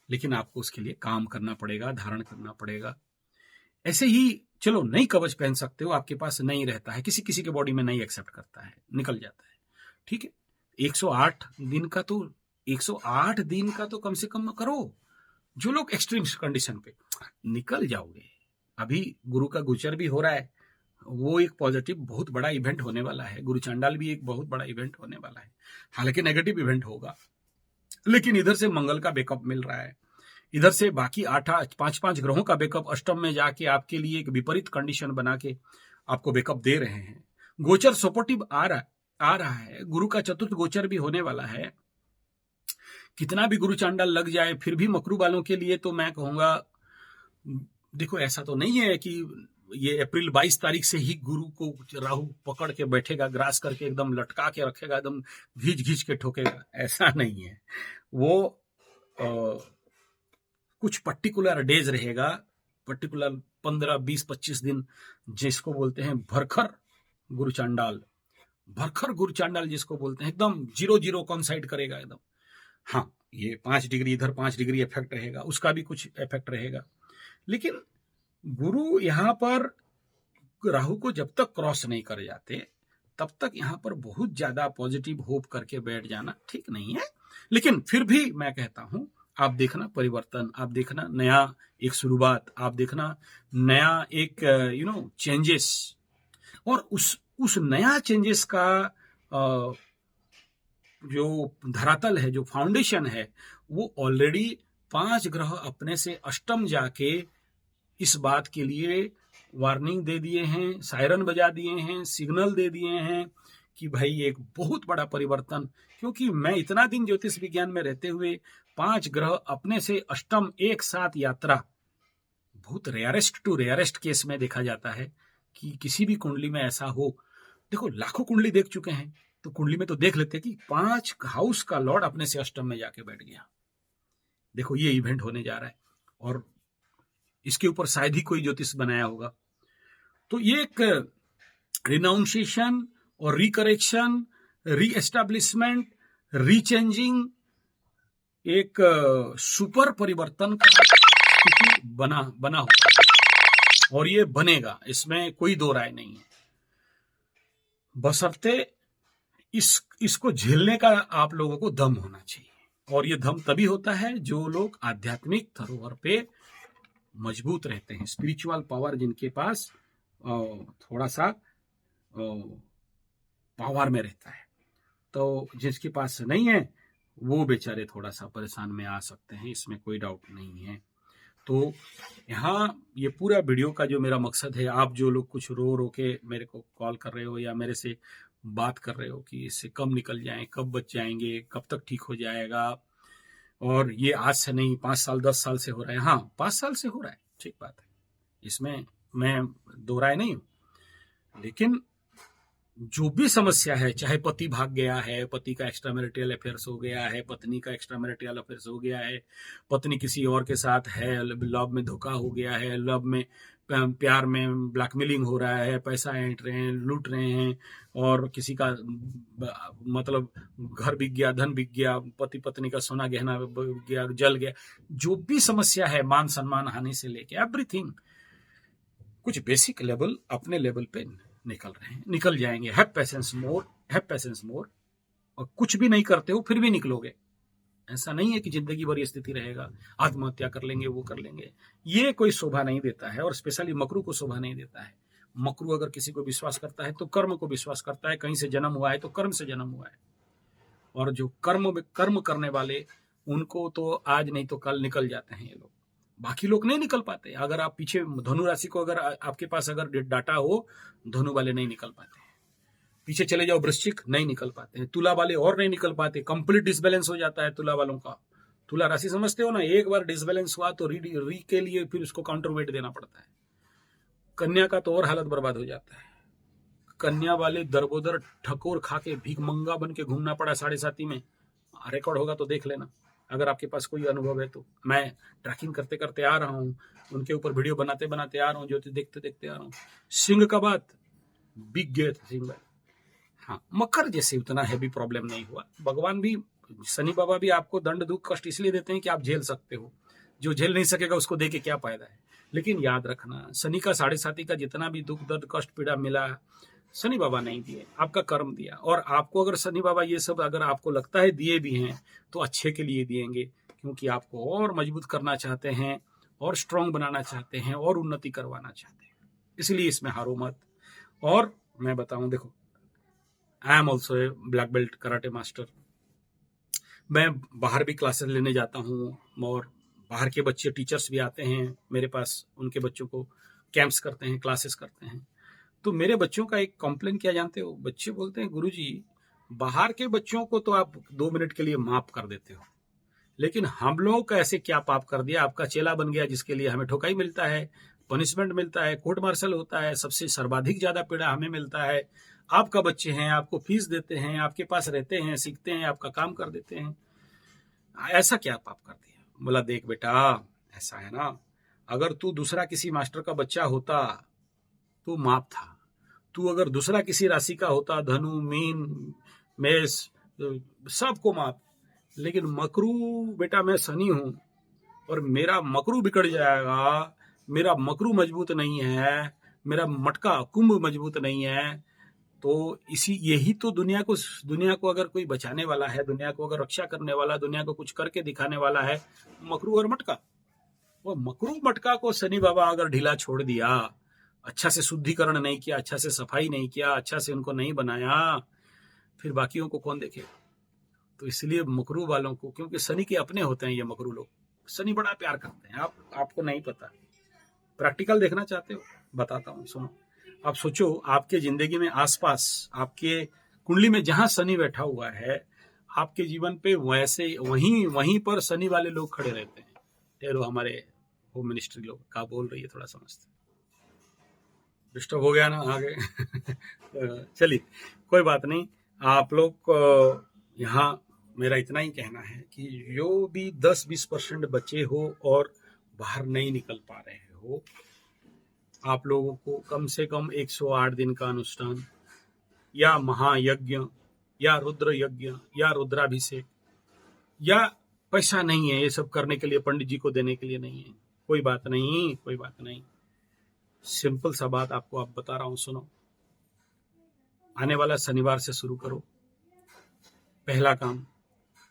लेकिन आपको उसके लिए काम करना पड़ेगा, धारण करना पड़ेगा। ऐसे ही चलो नई कवच पहन सकते हो, आपके पास नहीं रहता है, किसी किसी के बॉडी में नहीं एक्सेप्ट करता है, निकल जाता है, ठीक है। 108 दिन का तो 108 दिन का तो कम से कम करो। जो लोग एक्सट्रीम कंडीशन पे निकल जाओगे, अभी गुरु का गोचर भी हो रहा है, वो एक पॉजिटिव बहुत बड़ा इवेंट होने वाला है। गुरु चांडाल भी एक बहुत बड़ा इवेंट होने वाला है, हालांकि नेगेटिव इवेंट होगा, लेकिन इधर से मंगल का बैकअप मिल रहा है, इधर से बाकी 5 ग्रहों का बैकअप अष्टम में जाके आपके लिए एक विपरीत कंडीशन बना के आपको बैकअप दे रहे हैं। गोचर सपोर्टिव आ रहा है, गुरु का चतुर्थ गोचर भी होने वाला है। कितना भी गुरु चांडाल लग जाए, फिर भी मकरू वालों के लिए तो मैं कहूंगा, देखो ऐसा तो नहीं है कि ये अप्रैल 22 तारीख से ही गुरु को राहु पकड़ के बैठेगा, ग्रास करके एकदम लटका के रखेगा, एकदम घींच घींच के ठोकेगा, ऐसा नहीं है। वो कुछ पर्टिकुलर डेज रहेगा, पर्टिकुलर 15, 20, 25 दिन, जिसको बोलते हैं भरखर गुरु चांडाल, भरखर गुरु चांडाल जिसको बोलते हैं, एकदम 0-0 कॉन्साइड करेगा एकदम। हाँ, ये 5 डिग्री इधर 5 डिग्री इफेक्ट रहेगा, उसका भी कुछ इफेक्ट रहेगा, लेकिन गुरु यहां पर राहु को जब तक क्रॉस नहीं कर जाते तब तक यहां पर बहुत ज्यादा पॉजिटिव होप करके बैठ जाना ठीक नहीं है। लेकिन फिर भी मैं कहता हूं, आप देखना परिवर्तन, आप देखना नया एक शुरुआत, आप देखना नया एक चेंजेस, और उस नया चेंजेस का जो धरातल है, जो फाउंडेशन है, वो ऑलरेडी 5 ग्रह अपने से अष्टम जाके इस बात के लिए वार्निंग दे दिए हैं, सायरन बजा दिए हैं, सिग्नल दे दिए हैं कि भाई एक बहुत बड़ा परिवर्तन। क्योंकि मैं इतना दिन ज्योतिष विज्ञान में रहते हुए 5 ग्रह अपने से अष्टम एक साथ यात्रा, बहुत रेयरेस्ट टू रेयरेस्ट केस में देखा जाता है कि किसी भी कुंडली में ऐसा हो। देखो लाखों कुंडली देख चुके हैं, तो कुंडली में तो देख लेते हैं कि 5 हाउस का लॉर्ड अपने से अष्टम में जाके बैठ गया। देखो ये इवेंट होने जा रहा है, और इसके ऊपर शायद ही कोई ज्योतिष बनाया होगा। तो ये एक रिनाउंसिएशन और रिकरेक्शन, रीएस्टैब्लिशमेंट, रीचेंजिंग, एक सुपर परिवर्तन का स्थिति बना हुआ है, और ये बनेगा, इसमें कोई दो राय नहीं है। बशर्ते इसको झेलने का आप लोगों को दम होना चाहिए, और ये दम तभी होता है जो लोग आध्यात्मिक धरोहर पे मजबूत रहते हैं, स्पिरिचुअल पावर जिनके पास थोड़ा सा पावर में रहता है। तो जिसके पास नहीं है वो बेचारे थोड़ा सा परेशान में आ सकते हैं, इसमें कोई डाउट नहीं है। तो यहाँ ये पूरा वीडियो का जो मेरा मकसद है, आप जो लोग कुछ रो के मेरे को कॉल कर रहे हो या मेरे से बात कर रहे हो कि इससे कब निकल जाएं, कब बच जाएंगे, कब तक ठीक हो जाएगा, और ये आज से नहीं 5 साल 10 साल से हो रहा है। हाँ, 5 साल से हो रहा है, ठीक बात है, इसमें मैं दो राय नहीं हूं। लेकिन जो भी समस्या है, चाहे पति भाग गया है, पति का एक्स्ट्रा मैरिटल अफेयर्स हो गया है, पत्नी का एक्स्ट्रा मैरिटल अफेयर्स हो गया है, पत्नी किसी और के साथ है, लव में धोखा हो गया है, लव में प्यार में ब्लैकमेलिंग हो रहा है, पैसा ऐंठ रहे हैं, लूट रहे हैं, और किसी का मतलब घर बिक गया, धन बिक गया, पति पत्नी का सोना गहना बिक गया, जल गया, जो भी समस्या है, मान सम्मान हानि से लेके एवरीथिंग, कुछ बेसिक लेवल अपने लेवल पे निकल रहे हैं, निकल जाएंगे। हैव पेशेंस मोर, और कुछ भी नहीं करते हो फिर भी निकलोगे। ऐसा नहीं है कि जिंदगी भर ये स्थिति रहेगा, आत्महत्या कर लेंगे, वो कर लेंगे, ये कोई शोभा नहीं देता है, और स्पेशली मकरू को शोभा नहीं देता है। मकरू अगर किसी को विश्वास करता है तो कर्म को विश्वास करता है, कहीं से जन्म हुआ है तो कर्म से जन्म हुआ है, और जो कर्म करने वाले, उनको तो आज नहीं तो कल निकल जाते हैं ये लोग, बाकी लोग नहीं निकल पाते। अगर आप पीछे धनु राशि को अगर आपके पास अगर डाटा हो, धनु वाले नहीं निकल पाते। पीछे चले जाओ वृश्चिक, नहीं निकल पाते हैं, तुला वाले और नहीं निकल पाते, कंप्लीट डिसबैलेंस हो जाता है तुला वालों का। तुला राशि समझते हो ना, एक बार डिसबैलेंस हुआ तो री के लिए फिर उसको काउंटर वेट देना पड़ता है। कन्या का तो और हालत बर्बाद हो जाता है, कन्या वाले दरबोदर ठकोर खा के भीख मंगा बन के घूमना पड़ा 7.5 में। रिकॉर्ड होगा तो देख लेना, अगर आपके पास कोई अनुभव है तो। मैं ट्रैकिंग करते करते आ रहा हूँ, उनके ऊपर वीडियो बनाते बनाते आ रहा हूँ, ज्योतिष देखते देखते आ रहा हूँ। सिंह का बात बिक गए थे सिंह भाई, हाँ, मकर जैसे उतना हैवी प्रॉब्लम नहीं हुआ। भगवान भी, शनि बाबा भी आपको दंड दुख कष्ट इसलिए देते हैं कि आप झेल सकते हो। जो झेल नहीं सकेगा उसको दे के क्या फायदा है। लेकिन याद रखना, शनि का 7.5 का जितना भी दुख दर्द कष्ट पीड़ा मिला, शनि बाबा नहीं दिए, आपका कर्म दिया। और आपको अगर शनि बाबा ये सब अगर आपको लगता है दिए भी हैं तो अच्छे के लिए दिएंगे, क्योंकि आपको और मजबूत करना चाहते हैं और स्ट्रांग बनाना चाहते हैं और उन्नति करवाना चाहते हैं। इसलिए इसमें हारो मत। और मैं बताऊं, देखो, I am also a black belt karate master. मैं बाहर भी क्लासेस लेने जाता हूँ और बाहर के बच्चे टीचर्स भी आते हैं मेरे पास, उनके बच्चों को कैंप्स करते हैं, क्लासेस करते हैं। तो मेरे बच्चों का एक कंप्लेन क्या जानते हो? बच्चे बोलते हैं, गुरुजी बाहर के बच्चों को तो आप 2 मिनट के लिए माफ कर देते हो, लेकिन हम लोगों का ऐसे क्या पाप कर दिया, आपका चेला बन गया जिसके लिए हमें ठोकाई मिलता है, पनिशमेंट मिलता है, कोर्ट मार्शल होता है, सबसे सर्वाधिक ज्यादा पीड़ा हमें मिलता है। आपका बच्चे हैं, आपको फीस देते हैं, आपके पास रहते हैं, सीखते हैं, आपका काम कर देते हैं, ऐसा क्या पाप कर दिया? बोला, देख बेटा, ऐसा है ना, अगर तू दूसरा किसी मास्टर का बच्चा होता तो माफ था। तू अगर दूसरा किसी राशि का होता, धनु, मीन, मेष, सबको माफ। लेकिन मकरू बेटा, मैं शनि हूं और मेरा मकरू बिगड़ जाएगा, मेरा मकरू मजबूत नहीं है, मेरा मटका कुंभ मजबूत नहीं है। तो यही तो दुनिया को अगर कोई बचाने वाला है, दुनिया को अगर रक्षा करने वाला, दुनिया को कुछ करके दिखाने वाला है, मकरू और मटका। वो मकरू मटका को शनि बाबा अगर ढीला छोड़ दिया, अच्छा से शुद्धिकरण नहीं किया, अच्छा से सफाई नहीं किया, अच्छा से उनको नहीं बनाया, फिर बाकियों को कौन देखेगा? तो इसलिए मकरू वालों को, क्योंकि शनि के अपने होते हैं ये मकरू लोग, शनि बड़ा प्यार करते हैं। आपको नहीं पता, प्रैक्टिकल देखना चाहते हो, बताता हूँ, सुनो। आप सोचो, आपके जिंदगी में आसपास, आपके कुंडली में जहां शनि बैठा हुआ है, आपके जीवन पे वैसे वहीं पर शनि वाले लोग खड़े रहते हैं। ठहरो, हमारे होम मिनिस्ट्री लोग का बोल रही है, थोड़ा समझते। डिस्टर्ब हो गया ना आगे? चलिए, कोई बात नहीं। आप लोग यहाँ मेरा इतना ही कहना है कि जो भी 10-20% बचे हो और बाहर नहीं निकल पा रहे हो, आप लोगों को कम से कम 108 दिन का अनुष्ठान या महायज्ञ या रुद्र यज्ञ या रुद्राभिषेक, या पैसा नहीं है ये सब करने के लिए, पंडित जी को देने के लिए नहीं है, कोई बात नहीं, कोई बात नहीं। सिंपल सा बात आपको आप बता रहा हूं, सुनो। आने वाला शनिवार से शुरू करो। पहला काम,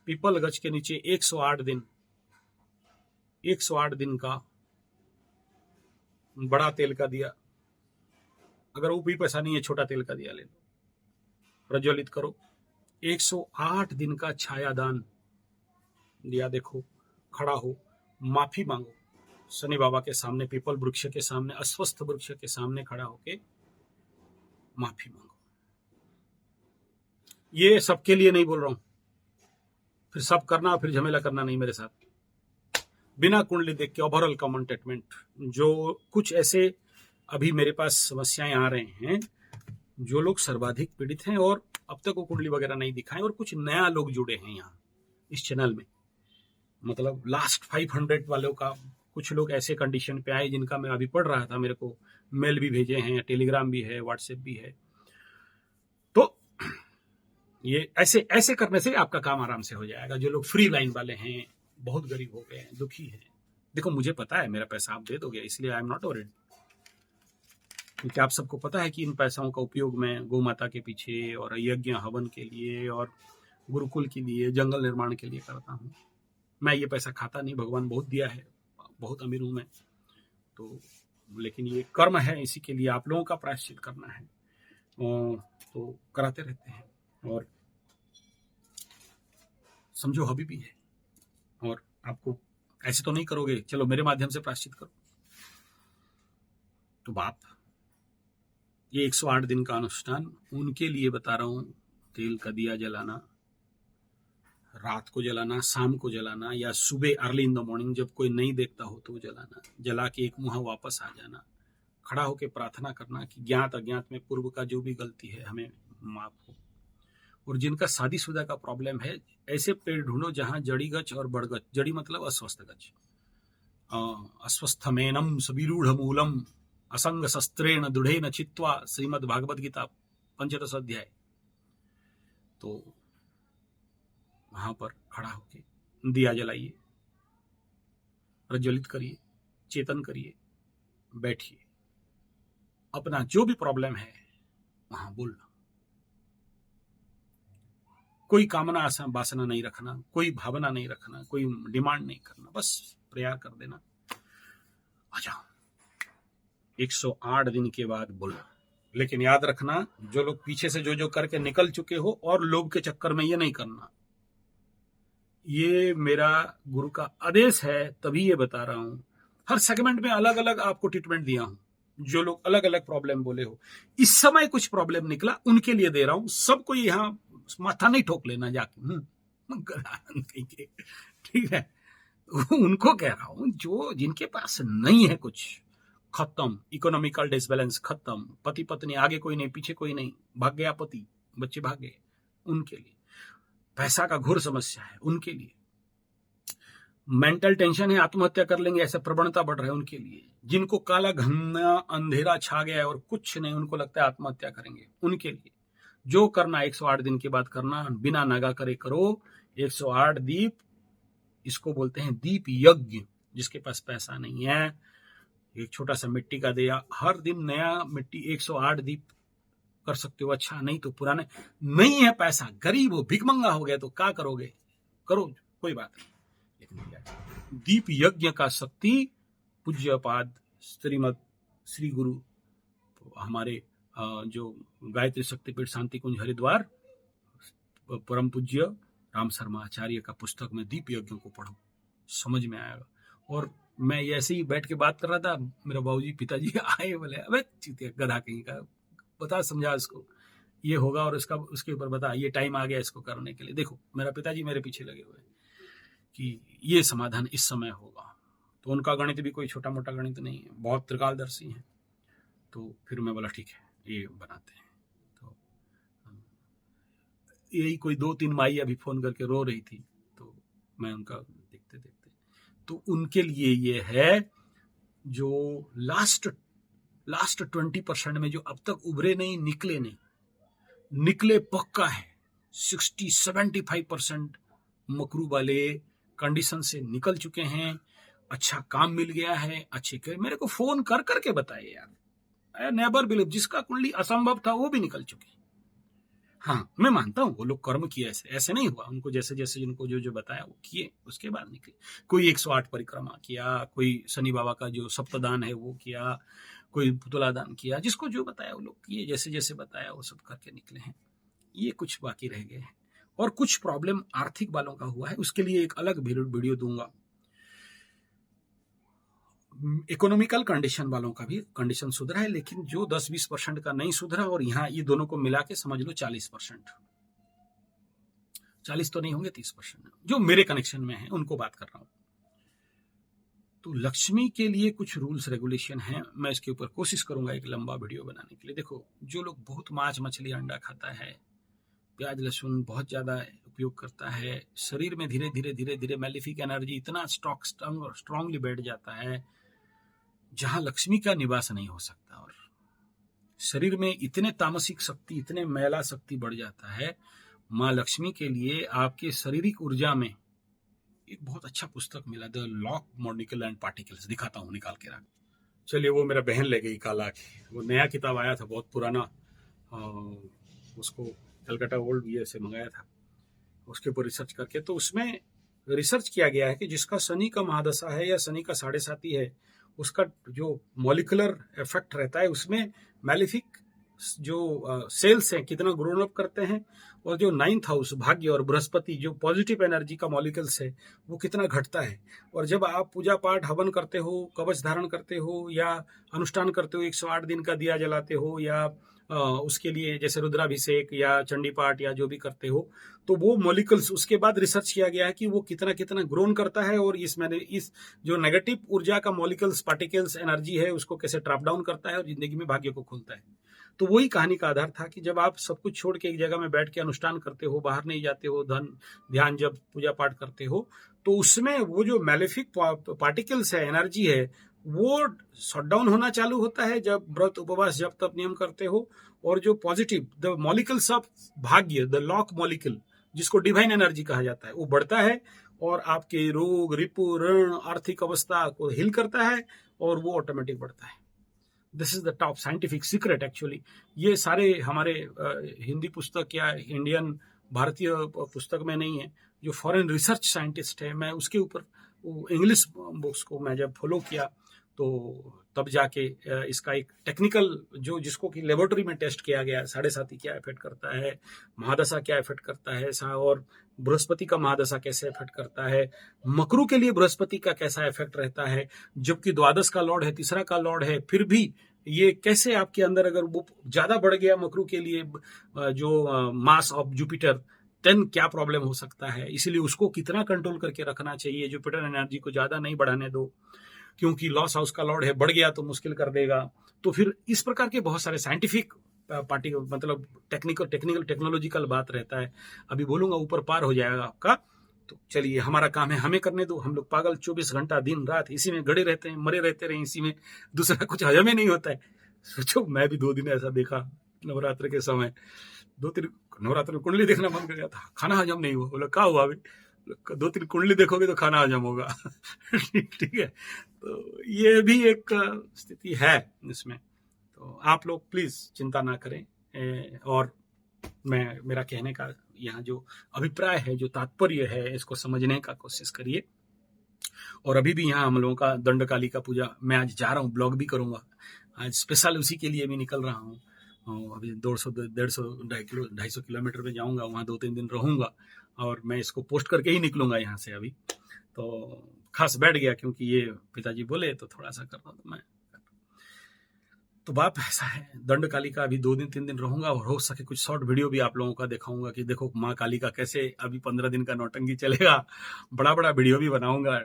पीपल गज के नीचे 108 दिन का बड़ा तेल का दिया, अगर वो भी पैसा नहीं है, छोटा तेल का दिया ले लो, प्रज्वलित करो। 108 दिन का छायादान दिया देखो, खड़ा हो, माफी मांगो शनि बाबा के सामने, पीपल वृक्ष के सामने, अस्वस्थ वृक्ष के सामने खड़ा होके माफी मांगो। ये सबके लिए नहीं बोल रहा हूं, फिर सब करना फिर झमेला करना नहीं मेरे साथ। बिना कुंडली देख के ओवरऑल कॉमन स्टेटमेंट, जो कुछ ऐसे अभी मेरे पास समस्याएं आ रहे हैं, जो लोग सर्वाधिक पीड़ित हैं और अब तक वो कुंडली वगैरह नहीं दिखाएं, और कुछ नया लोग जुड़े हैं यहाँ इस चैनल में, मतलब लास्ट 500 वालों का कुछ लोग ऐसे कंडीशन पे आए जिनका मैं अभी पढ़ रहा था, मेरे को मेल भी भेजे हैं, टेलीग्राम भी है, व्हाट्सएप भी है। तो ये ऐसे करने से आपका काम आराम से हो जाएगा। जो लोग फ्री लाइन वाले हैं, बहुत गरीब हो गए हैं, दुखी हैं, देखो मुझे पता है मेरा पैसा आप दे दोगे, इसलिए आई एम नॉट वरीड, क्योंकि आप सबको पता है कि इन पैसों का उपयोग मैं गौ माता के पीछे और यज्ञ हवन के लिए और गुरुकुल के लिए, जंगल निर्माण के लिए करता हूँ। मैं ये पैसा खाता नहीं, भगवान बहुत दिया है, बहुत अमीर हूं मैं तो, लेकिन ये कर्म है, इसी के लिए आप लोगों का प्रायश्चित करना है, तो कराते रहते हैं। और समझो हबी भी है, और आपको ऐसे तो नहीं करोगे, चलो मेरे माध्यम से प्रायश्चित करो। तो बाप, ये 108 दिन का अनुष्ठान उनके लिए बता रहा हूं। तेल का दिया जलाना, रात को जलाना, शाम को जलाना, या सुबह अर्ली इन द मॉर्निंग जब कोई नहीं देखता हो तो जलाना, जला के एक मुहा वापस आ जाना, खड़ा होकर प्रार्थना करना कि ज्ञात अज्ञात में पूर्व का जो भी गलती है हमें माफ हो। और जिनका शादीशुदा का प्रॉब्लम है, ऐसे पेड़ ढूंढो जहां जड़ी गच और बड़ गच, जड़ी मतलब अस्वस्थ गच, अस्वस्थमेनम सबीरूढ़ मूलम असंग शस्त्रेण दृढ़ेन चित्वा, श्रीमद् भागवत गीता 5th अध्याय। तो वहां पर खड़ा होके दिया जलाइए, प्रज्वलित करिए, चेतन करिए, बैठिए, अपना जो भी प्रॉब्लम है वहां बोलना। कोई कामना आशा वासना नहीं रखना, कोई भावना नहीं रखना, कोई डिमांड नहीं करना, बस प्रेयर कर देना, आ जाओ। 108 दिन के बाद बोलना। लेकिन याद रखना, जो लोग पीछे से जो करके निकल चुके हो और लोग के चक्कर में ये नहीं करना। ये मेरा गुरु का आदेश है, तभी ये बता रहा हूं। हर सेगमेंट में अलग अलग आपको ट्रीटमेंट दिया हूं। जो लोग अलग अलग प्रॉब्लम बोले हो, इस समय कुछ प्रॉब्लम निकला, उनके लिए दे रहा हूं। सबको यहां माथा नहीं ठोक लेना जाके, ठीक है। उनको कह रहा हूं जो जिनके पास नहीं है कुछ, खत्म, इकोनॉमिकल डिसबैलेंस खत्म, पति पत्नी आगे कोई नहीं, पीछे कोई नहीं, भाग गया पति, बच्चे भाग गए, उनके लिए। पैसा का घोर समस्या है, उनके लिए। मेंटल टेंशन है, आत्महत्या कर लेंगे ऐसा प्रवणता बढ़ रहा है, उनके लिए। जिनको काला घना अंधेरा छा गया है और कुछ नहीं, उनको लगता है आत्महत्या करेंगे, उनके लिए। जो करना 108 दिन के बाद करना, बिना नागा करे करो। 108 दीप, इसको बोलते हैं दीप यज्ञ। जिसके पास पैसा नहीं है, एक छोटा सा मिट्टी का दिया, हर दिन नया मिट्टी 108 दीप कर सकते हो। अच्छा, नहीं तो पुराने, नहीं है पैसा, गरीब हो, भिखमंगा हो गया तो क्या करोगे, करो, कोई बात नहीं। लेकिन दीप यज्ञ का शक्ति पूज्यपाद श्रीमद श्री गुरु हमारे जो गायत्री शक्तिपीठ शांति कुंज हरिद्वार परम पूज्य राम शर्मा आचार्य का पुस्तक में दीप यज्ञों को पढ़ो, समझ में आएगा। और मैं ऐसे ही बैठ के बात कर रहा था, मेरा बाबूजी पिताजी आए, बोले अबे गधा कहीं का, बता, समझा इसको, ये होगा और इसका उसके ऊपर बता, ये टाइम आ गया इसको करने के लिए। देखो मेरा पिताजी मेरे पीछे लगे हुए कि ये समाधान इस समय होगा। तो उनका गणित भी कोई छोटा मोटा गणित नहीं है, बहुत त्रिकालदर्शी है। तो फिर मैं बोला ठीक है, ये बनाते हैं। तो यही कोई 2-3 माई अभी फोन करके रो रही थी, तो मैं उनका देखते देखते, तो उनके लिए ये है जो लास्ट 20% में जो अब तक उभरे नहीं, निकले पक्का है। 60-75% मकरू वाले कंडीशन से निकल चुके हैं, अच्छा काम मिल गया है, अच्छे मेरे को फोन कर करके बताए यार, आई नेवर बिलीव, जिसका कुंडली असंभव था वो भी निकल चुके। हाँ, मैं मानता हूँ वो लोग कर्म किए, ऐसे नहीं हुआ, उनको जैसे जैसे जिनको जो बताया वो किए, उसके बाद निकले। कोई 108 परिक्रमा किया, कोई शनि बाबा का जो सप्तदान है वो किया, कोई पुतला दान किया, जिसको जो बताया वो लोग किए, जैसे जैसे बताया वो सब करके निकले हैं। ये कुछ बाकी रह गए हैं, और कुछ प्रॉब्लम आर्थिक वालों का हुआ है, उसके लिए एक अलग वीडियो दूंगा। इकोनॉमिकल कंडीशन वालों का भी कंडीशन सुधरा है, लेकिन जो 10-20% का नहीं सुधरा, और यहाँ ये दोनों को मिला के समझ लो 40%, 40 तो नहीं होंगे, 30% जो मेरे कनेक्शन में है उनको बात कर रहा हूं। तो लक्ष्मी के लिए कुछ रूल्स रेगुलेशन है, मैं इसके ऊपर कोशिश करूंगा एक लंबा वीडियो बनाने के लिए। देखो, जो लोग बहुत मांस मछली अंडा खाता है, प्याज लहसुन बहुत ज्यादा उपयोग करता है, शरीर में धीरे धीरे मैलिफिक एनर्जी इतना स्ट्रांगली बैठ जाता है जहां लक्ष्मी का निवास नहीं हो सकता, और शरीर में इतने तामसिक शक्ति, इतने मैला शक्ति बढ़ जाता है। माँ लक्ष्मी के लिए आपके शारीरिक ऊर्जा में एक बहुत अच्छा पुस्तक मिला, the law molecule and particles, दिखाता हूँ निकाल के रख। चलिए, वो मेरा बहन ले गई काला की, वो नया किताब आया था, बहुत पुराना, उसको कलकत्ता ओल्ड ईयर से मंगाया था, उसके ऊपर रिसर्च करके। तो उसमें रिसर्च किया गया है कि जिसका शनि का महादशा है या शनि का 7.5 है, उसका जो मॉलिकुलर इफेक्ट रहता है, उसमें मैलिफिक जो सेल्स हैं कितना ग्रोन अप करते हैं, और जो 9th हाउस भाग्य और बृहस्पति जो पॉजिटिव एनर्जी का मॉलिक्यूल्स है वो कितना घटता है। और जब आप पूजा पाठ हवन करते हो, कवच धारण करते हो, या अनुष्ठान करते हो, 108 दिन का दिया जलाते हो, या उसके लिए जैसे रुद्राभिषेक या चंडी पाठ या जो भी करते हो, तो वो मॉलिक्यूल्स, उसके बाद रिसर्च किया गया है कि वो कितना कितना ग्रोन करता है, और इस जो नेगेटिव ऊर्जा का मॉलिक्यूल्स पार्टिकल्स एनर्जी है उसको कैसे ट्रैप डाउन करता है और जिंदगी में भाग्य को खोलता है। तो वही कहानी का आधार था कि जब आप सब कुछ छोड़ के एक जगह में बैठ के अनुष्ठान करते हो, बाहर नहीं जाते हो, ध्यान जब पूजा पाठ करते हो, तो उसमें वो जो मैलेफिक पार्टिकल्स है, एनर्जी है, वो शट डाउन होना चालू होता है जब व्रत उपवास जब तब नियम करते हो, और जो पॉजिटिव द मॉलिक्यूल्स ऑफ भाग्य, द लॉक मॉलिक्यूल जिसको डिवाइन एनर्जी कहा जाता है, वो बढ़ता है और आपके रोग, रिपु, ऋण, आर्थिक अवस्था को हिल करता है और वो ऑटोमेटिक बढ़ता है। This is the top scientific secret actually. ये सारे हमारे हिंदी पुस्तक या इंडियन भारतीय पुस्तक में नहीं है, जो फॉरेन रिसर्च साइंटिस्ट है, मैं उसके ऊपर इंग्लिश बुक्स को मैं जब फॉलो किया तो तब जाके इसका एक टेक्निकल जो जिसको कि लेबोरेटरी में टेस्ट किया गया, 7.5 क्या इफेक्ट करता है, महादशा क्या इफेक्ट करता है, और बृहस्पति का महादशा कैसे इफेक्ट करता है, मकरू के लिए बृहस्पति का कैसा इफेक्ट रहता है, जबकि द्वादश का लॉर्ड है, तीसरा का लॉर्ड है, फिर भी ये कैसे आपके अंदर अगर वो ज्यादा बढ़ गया मकरू के लिए जो मास ऑफ जुपिटर, देन क्या प्रॉब्लम हो सकता है। इसलिए उसको कितना कंट्रोल करके रखना चाहिए, जुपिटर एनर्जी को ज्यादा नहीं बढ़ाने दो, क्योंकि लॉस हाउस का लॉर्ड है, बढ़ गया तो मुश्किल कर देगा। तो फिर इस प्रकार के बहुत सारे साइंटिफिक पार्टी मतलब टेक्नोलॉजिकल बात रहता है। अभी बोलूंगा ऊपर पार हो जाएगा आपका। तो चलिए, हमारा काम है, हमें करने दो। हम लोग पागल 24 घंटा दिन रात इसी में गड़े रहते हैं, मरे रहते रहे इसी में, दूसरा कुछ हजम ही नहीं होता है। सोचो, मैं भी 2 दिन ऐसा देखा नवरात्र के समय, 2-3 नवरात्र में कुंडली देखना मन कर गया था, खाना हजम नहीं हुआ। बोला क्या हुआ अभी? 2-3 कुंडली देखोगे तो खाना हजम होगा। ठीक है, तो ये भी एक स्थिति है इसमें। तो आप लोग प्लीज चिंता ना करें, और मैं मेरा कहने का यहाँ जो अभिप्राय है, जो तात्पर्य है, इसको समझने का कोशिश करिए। और अभी भी यहाँ हम लोगों का दंडकाली का पूजा, मैं आज जा रहा हूँ, ब्लॉग भी करूंगा आज, स्पेशल उसी के लिए भी निकल रहा हूँ। अभी 250 किलोमीटर पे जाऊंगा, वहाँ 2-3 दिन रहूंगा और मैं इसको पोस्ट करके ही निकलूंगा यहाँ से। अभी तो खास बैठ गया क्योंकि ये पिताजी बोले तो थोड़ा सा करता, तो मैं तो बात ऐसा है। दंडकाली का अभी 2-3 दिन रहूंगा, और हो सके कुछ शॉर्ट वीडियो भी आप लोगों का दिखाऊंगा कि देखो माँ काली का कैसे अभी 15 दिन का नौटंकी चलेगा। बड़ा बड़ा वीडियो भी बनाऊंगा,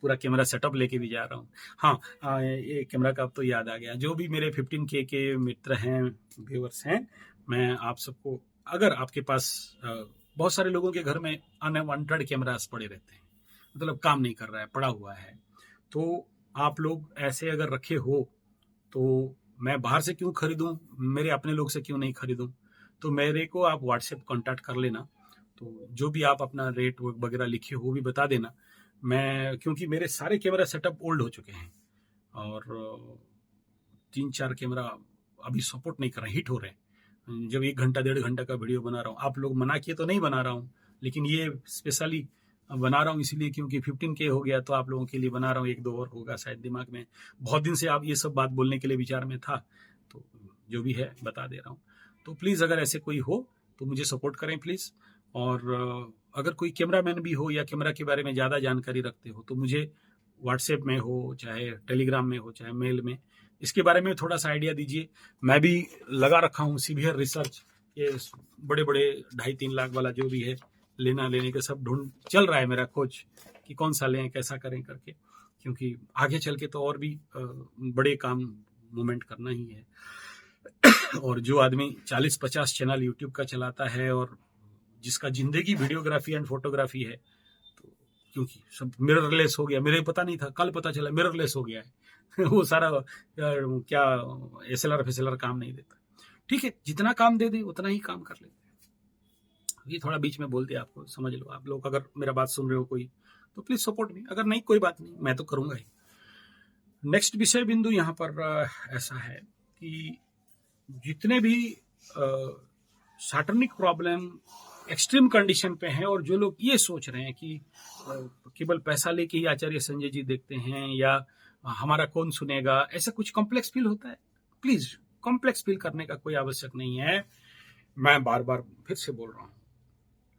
पूरा कैमरा सेटअप लेके भी जा रहा हूँ। हाँ, ये कैमरा का अब तो याद आ गया, जो भी मेरे 15K के मित्र हैं, व्यूअर्स हैं, मैं आप सबको, अगर आपके पास बहुत सारे लोगों के घर में अनवांटेड कैमरास पड़े रहते हैं, मतलब काम नहीं कर रहा है, पड़ा हुआ है, तो आप लोग ऐसे अगर रखे हो तो मैं बाहर से क्यों खरीदूं, मेरे अपने लोग से क्यों नहीं खरीदूं। तो मेरे को आप व्हाट्सएप कांटेक्ट कर लेना, तो जो भी आप अपना रेट वगैरह लिखे हो भी बता देना। मैं, क्योंकि मेरे सारे कैमरा सेटअप ओल्ड हो चुके हैं और 3-4 कैमरा अभी सपोर्ट नहीं कर रहे, हिट हो रहे हैं। जब 1 घंटा 1.5 घंटा का वीडियो बना रहा हूँ, आप लोग मना किए तो नहीं बना रहा हूँ, लेकिन ये स्पेशली बना रहा हूँ इसलिए क्योंकि 15K हो गया, तो आप लोगों के लिए बना रहा हूँ। 1-2 और होगा शायद दिमाग में, बहुत दिन से आप ये सब बात बोलने के लिए विचार में था, तो जो भी है बता दे रहा हूँ। तो प्लीज़ अगर ऐसे कोई हो तो मुझे सपोर्ट करें प्लीज़। और अगर कोई कैमरामैन भी हो या कैमरा के बारे में ज़्यादा जानकारी रखते हो तो मुझे व्हाट्सएप में हो, चाहे टेलीग्राम में हो, चाहे मेल में, इसके बारे में थोड़ा सा आइडिया दीजिए। मैं भी लगा रखा हूँ सीवियर रिसर्च, ये बड़े बड़े 2.5-3 लाख वाला जो भी है, लेने के सब ढूंढ चल रहा है मेरा खोज कि कौन सा लें, कैसा करें करके, क्योंकि आगे चल के तो और भी बड़े काम मूवमेंट करना ही है। और जो आदमी 40-50 चैनल यूट्यूब का चलाता है और जिसका जिंदगी वीडियोग्राफी एंड फोटोग्राफी है, तो क्योंकि सब मिररलेस हो गया, मेरे पता नहीं था, कल पता चला मिररलेस हो गया है। वो सारा क्या SLR काम नहीं देता। ठीक है, जितना काम दे दे उतना ही काम कर लेते हैं। ये थोड़ा बीच में बोल दिया, आपको समझ लो। आप लोग अगर मेरा बात सुन रहे हो कोई, तो प्लीज सपोर्ट मी, अगर नहीं कोई बात नहीं, मैं तो करूंगा ही। नेक्स्ट विषय बिंदु यहाँ पर ऐसा है कि जितने भी सैटर्निक प्रॉब्लम एक्सट्रीम कंडीशन पे हैं, और जो लोग ये सोच रहे हैं कि केवल पैसा लेके ही आचार्य संजय जी देखते हैं या हमारा कौन सुनेगा, ऐसा कुछ कॉम्प्लेक्स फील होता है, प्लीज कॉम्प्लेक्स फील करने का कोई आवश्यक नहीं है। मैं बार बार फिर से बोल रहा हूँ,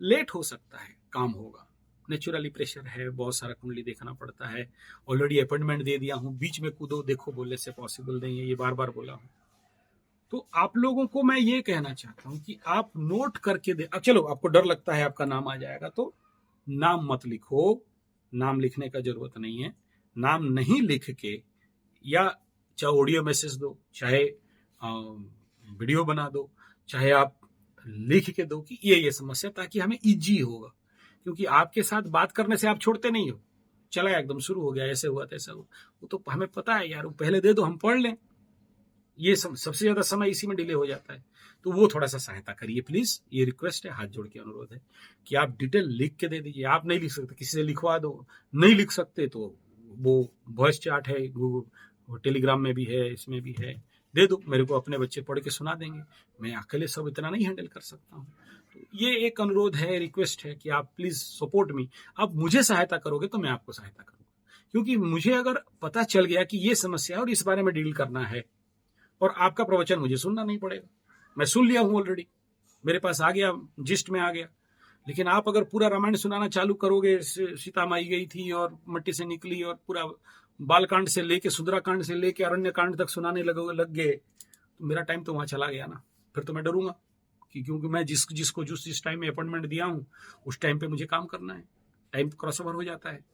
लेट हो सकता है, काम होगा, नेचुरली प्रेशर है, बहुत सारा कुंडली देखना पड़ता है, ऑलरेडी अपॉइंटमेंट दे दिया हूँ, बीच में कूदो देखो बोलने से पॉसिबल नहीं है, ये बार बार बोला हूँ। तो आप लोगों को मैं ये कहना चाहता हूँ कि आप नोट करके दे। अब चलो, आपको डर लगता है आपका नाम आ जाएगा, तो नाम मत लिखो, नाम लिखने का जरूरत नहीं है। नाम नहीं लिख के, या चाहे ऑडियो मैसेज दो, चाहे वीडियो बना दो, चाहे आप लिख के दो कि ये समस्या, ताकि हमें इजी होगा। क्योंकि आपके साथ बात करने से आप छोड़ते नहीं हो, चला एकदम शुरू हो गया, ऐसे हुआ तैसा हुआ, वो तो हमें पता है यार, वो पहले दे दो हम पढ़ लें। ये सबसे ज्यादा समय इसी में डिले हो जाता है। तो वो थोड़ा सा सहायता करिए प्लीज, ये रिक्वेस्ट है, हाथ जोड़ के अनुरोध है कि आप डिटेल लिख के दे दीजिए। आप नहीं लिख सकते, किसी से लिखवा दो, नहीं लिख सकते तो वो वॉइस चैट है, गूगल टेलीग्राम में भी है, इसमें भी है, दे दो, मेरे को अपने बच्चे पढ़ के सुना देंगे। मैं अकेले सब इतना नहीं हैंडल कर सकता हूँ। तो ये एक अनुरोध है, रिक्वेस्ट है कि आप प्लीज सपोर्ट मी। आप मुझे सहायता करोगे तो मैं आपको सहायता करूंगा, क्योंकि मुझे अगर पता चल गया कि ये समस्या और इस बारे में डील करना है, और आपका प्रवचन मुझे सुनना नहीं पड़ेगा, मैं सुन लिया हूं ऑलरेडी, मेरे पास आ गया, जिस्ट में आ गया। लेकिन आप अगर पूरा रामायण सुनाना चालू करोगे, सीता माई गई थी और मट्टी से निकली, और पूरा बालकांड से लेके सुंदराकांड से लेके अरण्य कांड तक सुनाने लग गए, तो मेरा टाइम तो वहां चला गया ना। फिर तो मैं डरूंगा कि क्योंकि मैं जिसको जिस टाइम में अपॉइंटमेंट दिया हूं उस टाइम पे मुझे काम करना है, टाइम क्रॉस ओवर हो जाता है।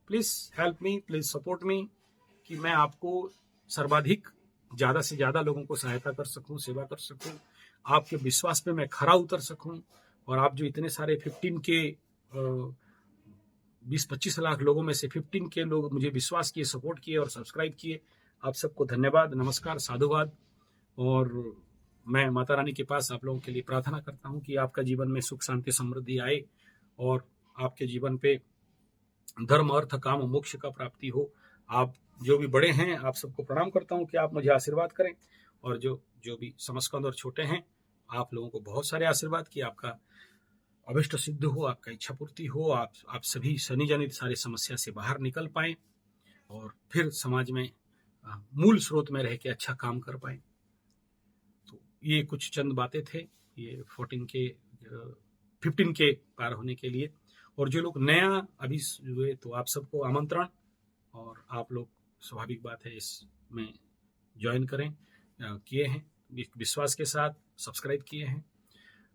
Please help me, please support me, कि मैं आपको सर्वाधिक ज्यादा से ज्यादा लोगों को सहायता कर सकूं, सेवा कर सकूं, आपके विश्वास पे मैं खरा उतर सकूं। और आप जो इतने सारे 15 के 20-25 लाख लोगों में से 15 के लोग मुझे विश्वास किए, सपोर्ट किए और सब्सक्राइब किए, आप सबको धन्यवाद, नमस्कार, साधुवाद। और मैं माता रानी के पास आप लोगों के लिए प्रार्थना करता हूं कि आपका जीवन में सुख शांति समृद्धि आए और आपके जीवन पे धर्म अर्थ काम मोक्ष का प्राप्ति हो। आप जो भी बड़े हैं, आप सबको प्रणाम करता हूं कि आप मुझे आशीर्वाद करें, और जो भी समस्कंद और छोटे हैं, आप लोगों को बहुत सारे आशीर्वाद कि आपका अभिष्ट सिद्ध हो, आपका इच्छा पूर्ति हो, आप सभी शनि जनित सारी समस्या से बाहर निकल पाए और फिर समाज में मूल स्रोत में रह के अच्छा काम कर पाए। तो ये कुछ चंद बातें थे, ये 15 के पार होने के लिए। और जो लोग नया अभी हुए तो आप सबको आमंत्रण, और आप लोग स्वाभाविक बात है इसमें ज्वाइन करें, किए हैं विश्वास के साथ, सब्सक्राइब किए हैं।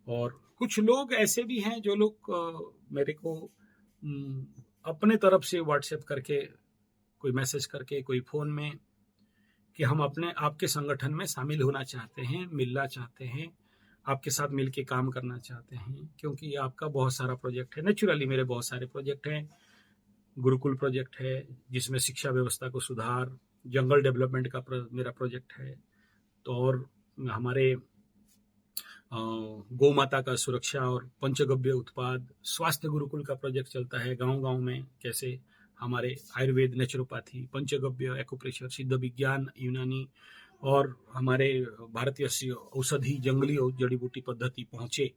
और कुछ लोग ऐसे भी हैं जो लोग मेरे को अपने तरफ से व्हाट्सएप करके, कोई मैसेज करके, कोई फोन में, कि हम आपके संगठन में शामिल होना चाहते हैं, मिलना चाहते हैं, आपके साथ मिलके काम करना चाहते हैं, क्योंकि आपका बहुत सारा प्रोजेक्ट है। नेचुरली मेरे बहुत सारे प्रोजेक्ट हैं, गुरुकुल प्रोजेक्ट है जिसमें शिक्षा व्यवस्था को सुधार, जंगल डेवलपमेंट का मेरा प्रोजेक्ट है, तो और हमारे गौ माता का सुरक्षा और पंचगव्य उत्पाद, स्वास्थ्य गुरुकुल का प्रोजेक्ट चलता है गांव-गांव में, कैसे हमारे आयुर्वेद, नेचुरोपैथी, पंचगव्य, एक्यूप्रेशर, सिद्ध विज्ञान, यूनानी और हमारे भारतीय औषधि, जंगली और जड़ी बूटी पद्धति पहुंचे,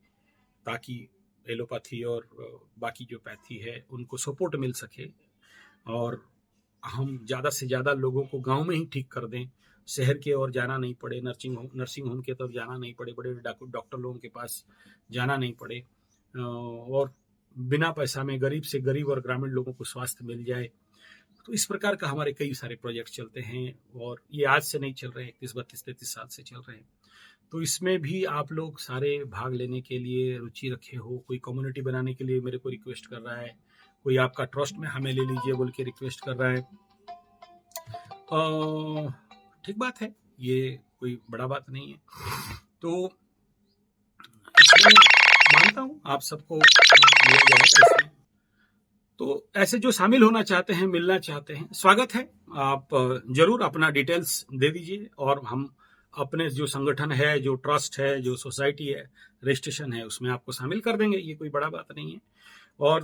ताकि एलोपैथी और बाकी जो पैथी है उनको सपोर्ट मिल सके, और हम ज़्यादा से ज़्यादा लोगों को गांव में ही ठीक कर दें, शहर के और जाना नहीं पड़े, नर्सिंग होम के तरफ जाना नहीं पड़े, बड़े डॉक्टर लोगों के पास जाना नहीं पड़े, और बिना पैसा में गरीब से गरीब और ग्रामीण लोगों को स्वास्थ्य मिल जाए। तो इस प्रकार का हमारे कई सारे प्रोजेक्ट चलते हैं, और ये आज से नहीं चल रहे हैं, 31, 32, 33 साल से चल रहे हैं। तो इसमें भी आप लोग सारे भाग लेने के लिए रुचि रखे हो। कोई कम्युनिटी बनाने के लिए मेरे को रिक्वेस्ट कर रहा है, कोई आपका ट्रस्ट में हमें ले लीजिए बोल के रिक्वेस्ट कर रहा है। ठीक बात है, ये कोई बड़ा बात नहीं है। तो इसमें मानता हूँ आप सबको लिया जाएगा इसमें। तो ऐसे जो शामिल होना चाहते हैं, मिलना चाहते हैं, स्वागत है। आप जरूर अपना डिटेल्स दे दीजिए, और हम अपने जो संगठन है, जो ट्रस्ट है, जो सोसाइटी है, रजिस्ट्रेशन है, उसमें आपको शामिल कर देंगे। ये कोई बड़ा बात नहीं है। और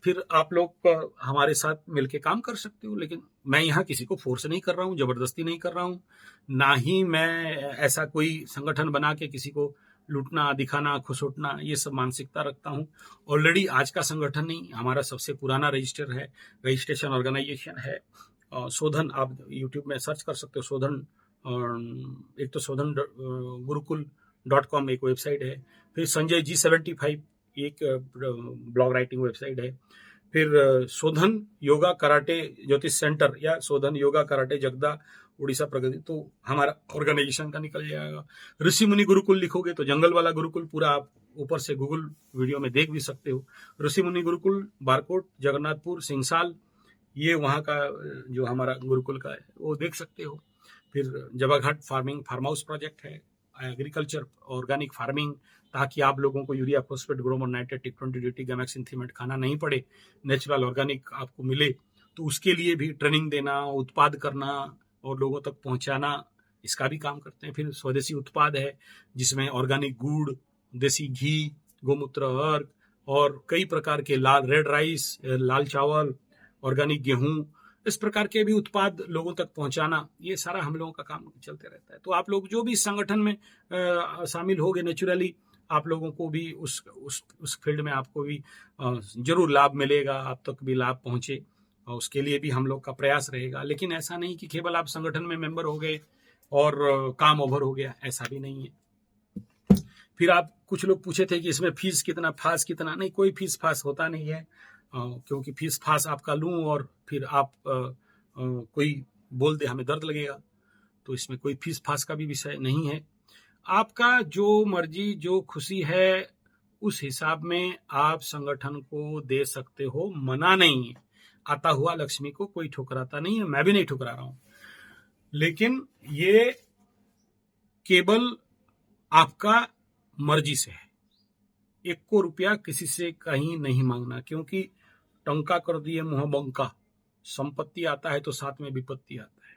फिर आप लोग हमारे साथ मिलके काम कर सकते हो। लेकिन मैं यहाँ किसी को फोर्स नहीं कर रहा हूँ, जबरदस्ती नहीं कर रहा हूँ, ना ही मैं ऐसा कोई संगठन बना के किसी को लूटना, दिखाना, खुसुटना, ये सब मानसिकता रखता हूँ। ऑलरेडी आज का संगठन नहीं, हमारा सबसे पुराना रजिस्ट्रेशन ऑर्गेनाइजेशन है। शोधन, आप यूट्यूब में सर्च कर सकते हो, शोधन, एक तो शोधन गुरुकुल.com एक वेबसाइट है, फिर संजय G75 एक ब्लॉग राइटिंग वेबसाइट है, फिर शोधन योगा कराटे ज्योतिष सेंटर या शोधन योगा कराटे जगदा उड़ीसा प्रगति, तो हमारा ऑर्गेनाइजेशन का निकल जाएगा। ऋषि मुनि गुरुकुल लिखोगे तो जंगल वाला गुरुकुल पूरा आप ऊपर से गूगल वीडियो में देख भी सकते हो। ऋषि मुनि गुरुकुल, बारकोट, जगन्नाथपुर, सिंगसाल, ये वहाँ का जो हमारा गुरुकुल का है वो देख सकते हो। फिर जवाघाट फार्म हाउस प्रोजेक्ट है, एग्रीकल्चर, ऑर्गेनिक फार्मिंग, ताकि आप लोगों को यूरिया, फॉस्फेट, ग्रोमर, नाइट्रेट, टिक-20 ड्यूटी, गैमेक्सिन, थीमेट खाना नहीं पड़े, नेचुरल ऑर्गेनिक आपको मिले, तो उसके लिए भी ट्रेनिंग देना, उत्पाद करना और लोगों तक पहुंचाना, इसका भी काम करते हैं। फिर स्वदेशी उत्पाद है जिसमें ऑर्गेनिक गुड़, देसी घी, गोमूत्र अर्क और कई प्रकार के रेड राइस, लाल चावल, ऑर्गेनिक गेहूं, इस प्रकार के भी उत्पाद लोगों तक पहुंचाना, ये सारा हम लोगों का काम चलते रहता है। तो आप लोग जो भी इस संगठन में शामिल होगे, नेचुरली आप लोगों को भी उस फील्ड में आपको भी जरूर लाभ मिलेगा, आप तक भी लाभ पहुंचे, और उसके लिए भी हम लोग का प्रयास रहेगा। लेकिन ऐसा नहीं कि केवल आप संगठन में मेंबर हो गए और काम ओवर हो गया, ऐसा भी नहीं है। फिर आप कुछ लोग पूछे थे कि इसमें फीस कितना, फास कितना, नहीं, कोई फीस फास होता नहीं है, क्योंकि फीस फास आपका लूं और फिर आप कोई बोल दे हमें दर्द लगेगा, तो इसमें कोई फीस फास का भी विषय नहीं है। आपका जो मर्जी, जो खुशी है, उस हिसाब में आप संगठन को दे सकते हो, मना नहीं है। आता हुआ लक्ष्मी को कोई ठुकराता नहीं है, मैं भी नहीं ठुकरा रहा हूं, लेकिन ये केवल आपका मर्जी से है। 1 को रुपया किसी से कहीं नहीं मांगना, क्योंकि टंका कर दिए मुंह बंका, संपत्ति आता है तो साथ में विपत्ति आता है।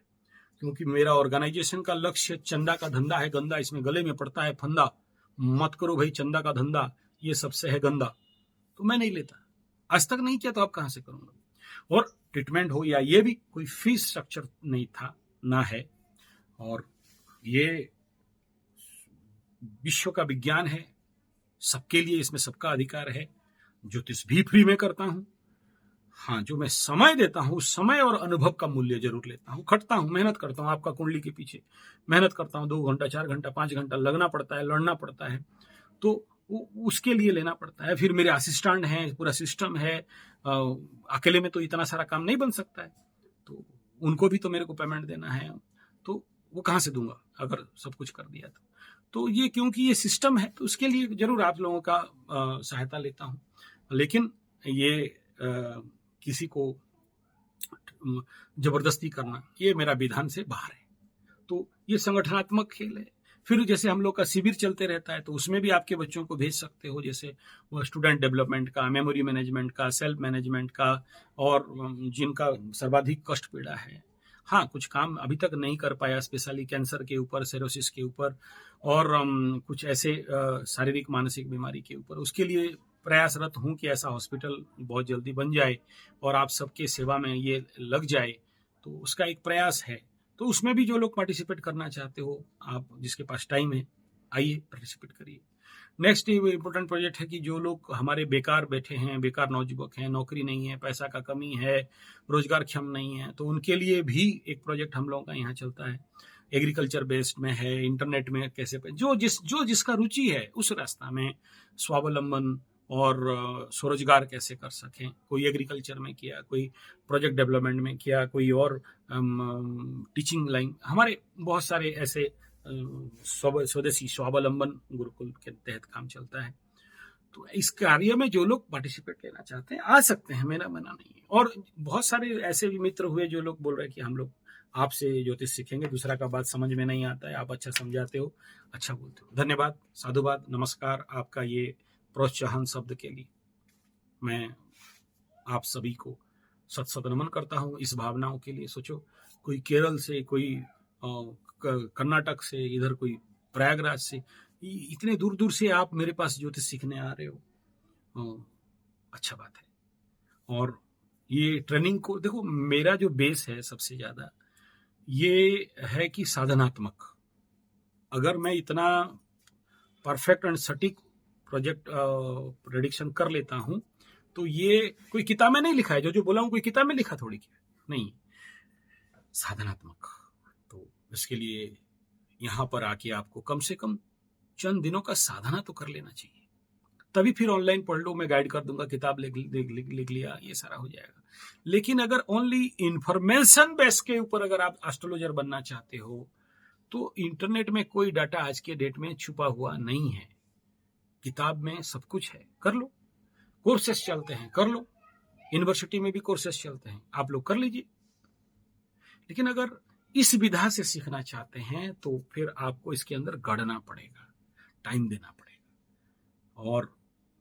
क्योंकि मेरा ऑर्गेनाइजेशन का लक्ष्य चंदा का धंधा है गंदा, इसमें गले में पड़ता है फंदा, मत करो भाई चंदा का धंधा, ये सबसे है गंदा, तो मैं नहीं लेता, आज तक नहीं किया तो अब कहां से करूंगा। और ट्रीटमेंट हो या ये भी कोई फीस स्ट्रक्चर नहीं था, ना है, और ये विश्व का विज्ञान है, सबके लिए इसमें सबका अधिकार है। ज्योतिष भी फ्री में करता हूं, हाँ, जो मैं समय देता हूं उस समय और अनुभव का मूल्य जरूर लेता हूं, खटता हूं, मेहनत करता हूं, आपका कुंडली के पीछे मेहनत करता हूं, 2 घंटा 4 घंटा 5 घंटा लगना पड़ता है, लड़ना पड़ता है, तो उसके लिए लेना पड़ता है। फिर मेरे असिस्टेंट हैं, पूरा सिस्टम है, अकेले में तो इतना सारा काम नहीं बन सकता है, तो उनको भी तो मेरे को पेमेंट देना है, तो वो कहाँ से दूंगा अगर सब कुछ कर दिया तो ये क्योंकि ये सिस्टम है, तो उसके लिए जरूर आप लोगों का सहायता लेता हूं। लेकिन ये किसी को जबरदस्ती करना, ये मेरा विधान से बाहर है। तो ये संगठनात्मक खेल है। फिर जैसे हम लोग का शिविर चलते रहता है, तो उसमें भी आपके बच्चों को भेज सकते हो, जैसे वो स्टूडेंट डेवलपमेंट का, मेमोरी मैनेजमेंट का, सेल्फ मैनेजमेंट का, और जिनका सर्वाधिक कष्ट पीड़ा है। हाँ, कुछ काम अभी तक नहीं कर पाया, स्पेशली कैंसर के ऊपर, सेरोसिस के ऊपर, और कुछ ऐसे शारीरिक मानसिक बीमारी के ऊपर, उसके लिए प्रयासरत हूं कि ऐसा हॉस्पिटल बहुत जल्दी बन जाए और आप सबके सेवा में ये लग जाए, तो उसका एक प्रयास है। तो उसमें भी जो लोग पार्टिसिपेट करना चाहते हो, आप जिसके पास टाइम है, आइए पार्टिसिपेट करिए। नेक्स्ट इम्पोर्टेंट प्रोजेक्ट है कि जो लोग हमारे बेकार बैठे हैं, बेकार नौजुवक हैं, नौकरी नहीं है, पैसा का कमी है, रोजगार क्षम नहीं है, तो उनके लिए भी एक प्रोजेक्ट हम लोगों का यहाँ चलता है, एग्रीकल्चर बेस्ड में है, इंटरनेट में कैसे जो जिसका रुचि है उस रास्ता में स्वावलंबन और स्वरोजगार कैसे कर सकें। कोई एग्रीकल्चर में किया, कोई प्रोजेक्ट डेवलपमेंट में किया, कोई और टीचिंग लाइन, हमारे बहुत सारे ऐसे स्वदेशी स्वावलंबन गुरुकुल के तहत काम चलता है। तो इस कार्य में जो लोग पार्टिसिपेट लेना चाहते हैं आ सकते हैं, मेरा मना नहीं है। और बहुत सारे ऐसे भी मित्र हुए जो लोग बोल रहे हैं कि हम लोग आपसे ज्योतिष सीखेंगे, दूसरा का बात समझ में नहीं आता है, आप अच्छा समझाते हो, अच्छा बोलते हो। धन्यवाद, साधुवाद, नमस्कार आपका ये प्रोत्साहन शब्द के लिए। मैं आप सभी को सत नमन करता हूँ इस भावनाओं के लिए। सोचो, कोई केरल से, कोई कर्नाटक से, इधर कोई प्रयागराज से, इतने दूर दूर से आप मेरे पास ज्योतिष सीखने आ रहे हो, अच्छा बात है। और ये ट्रेनिंग को देखो, मेरा जो बेस है सबसे ज्यादा ये है कि साधनात्मक। अगर मैं इतना परफेक्ट एंड सटीक प्रोजेक्ट प्रेडिक्शन कर लेता हूं, तो ये कोई किताब में नहीं लिखा है, जो बोला हूं कोई किताब में लिखा थोड़ी क्या, नहीं, साधनात्मक। तो इसके लिए यहां पर आके आपको कम से कम चंद दिनों का साधना तो कर लेना चाहिए, तभी फिर ऑनलाइन पढ़ लो, मैं गाइड कर दूंगा, किताब लिख लिया, ये सारा हो जाएगा। लेकिन अगर ओनली इंफॉर्मेशन बेस के ऊपर अगर आप एस्ट्रोलॉजर बनना चाहते हो, तो इंटरनेट में कोई डाटा आज के डेट में छुपा हुआ नहीं है, किताब में सब कुछ है, कर लो। कोर्सेस चलते हैं, कर लो, यूनिवर्सिटी में भी कोर्सेस चलते हैं, आप लोग कर लीजिए। लेकिन अगर इस विधा से सीखना चाहते हैं तो फिर आपको इसके अंदर गढ़ना पड़ेगा, टाइम देना पड़ेगा। और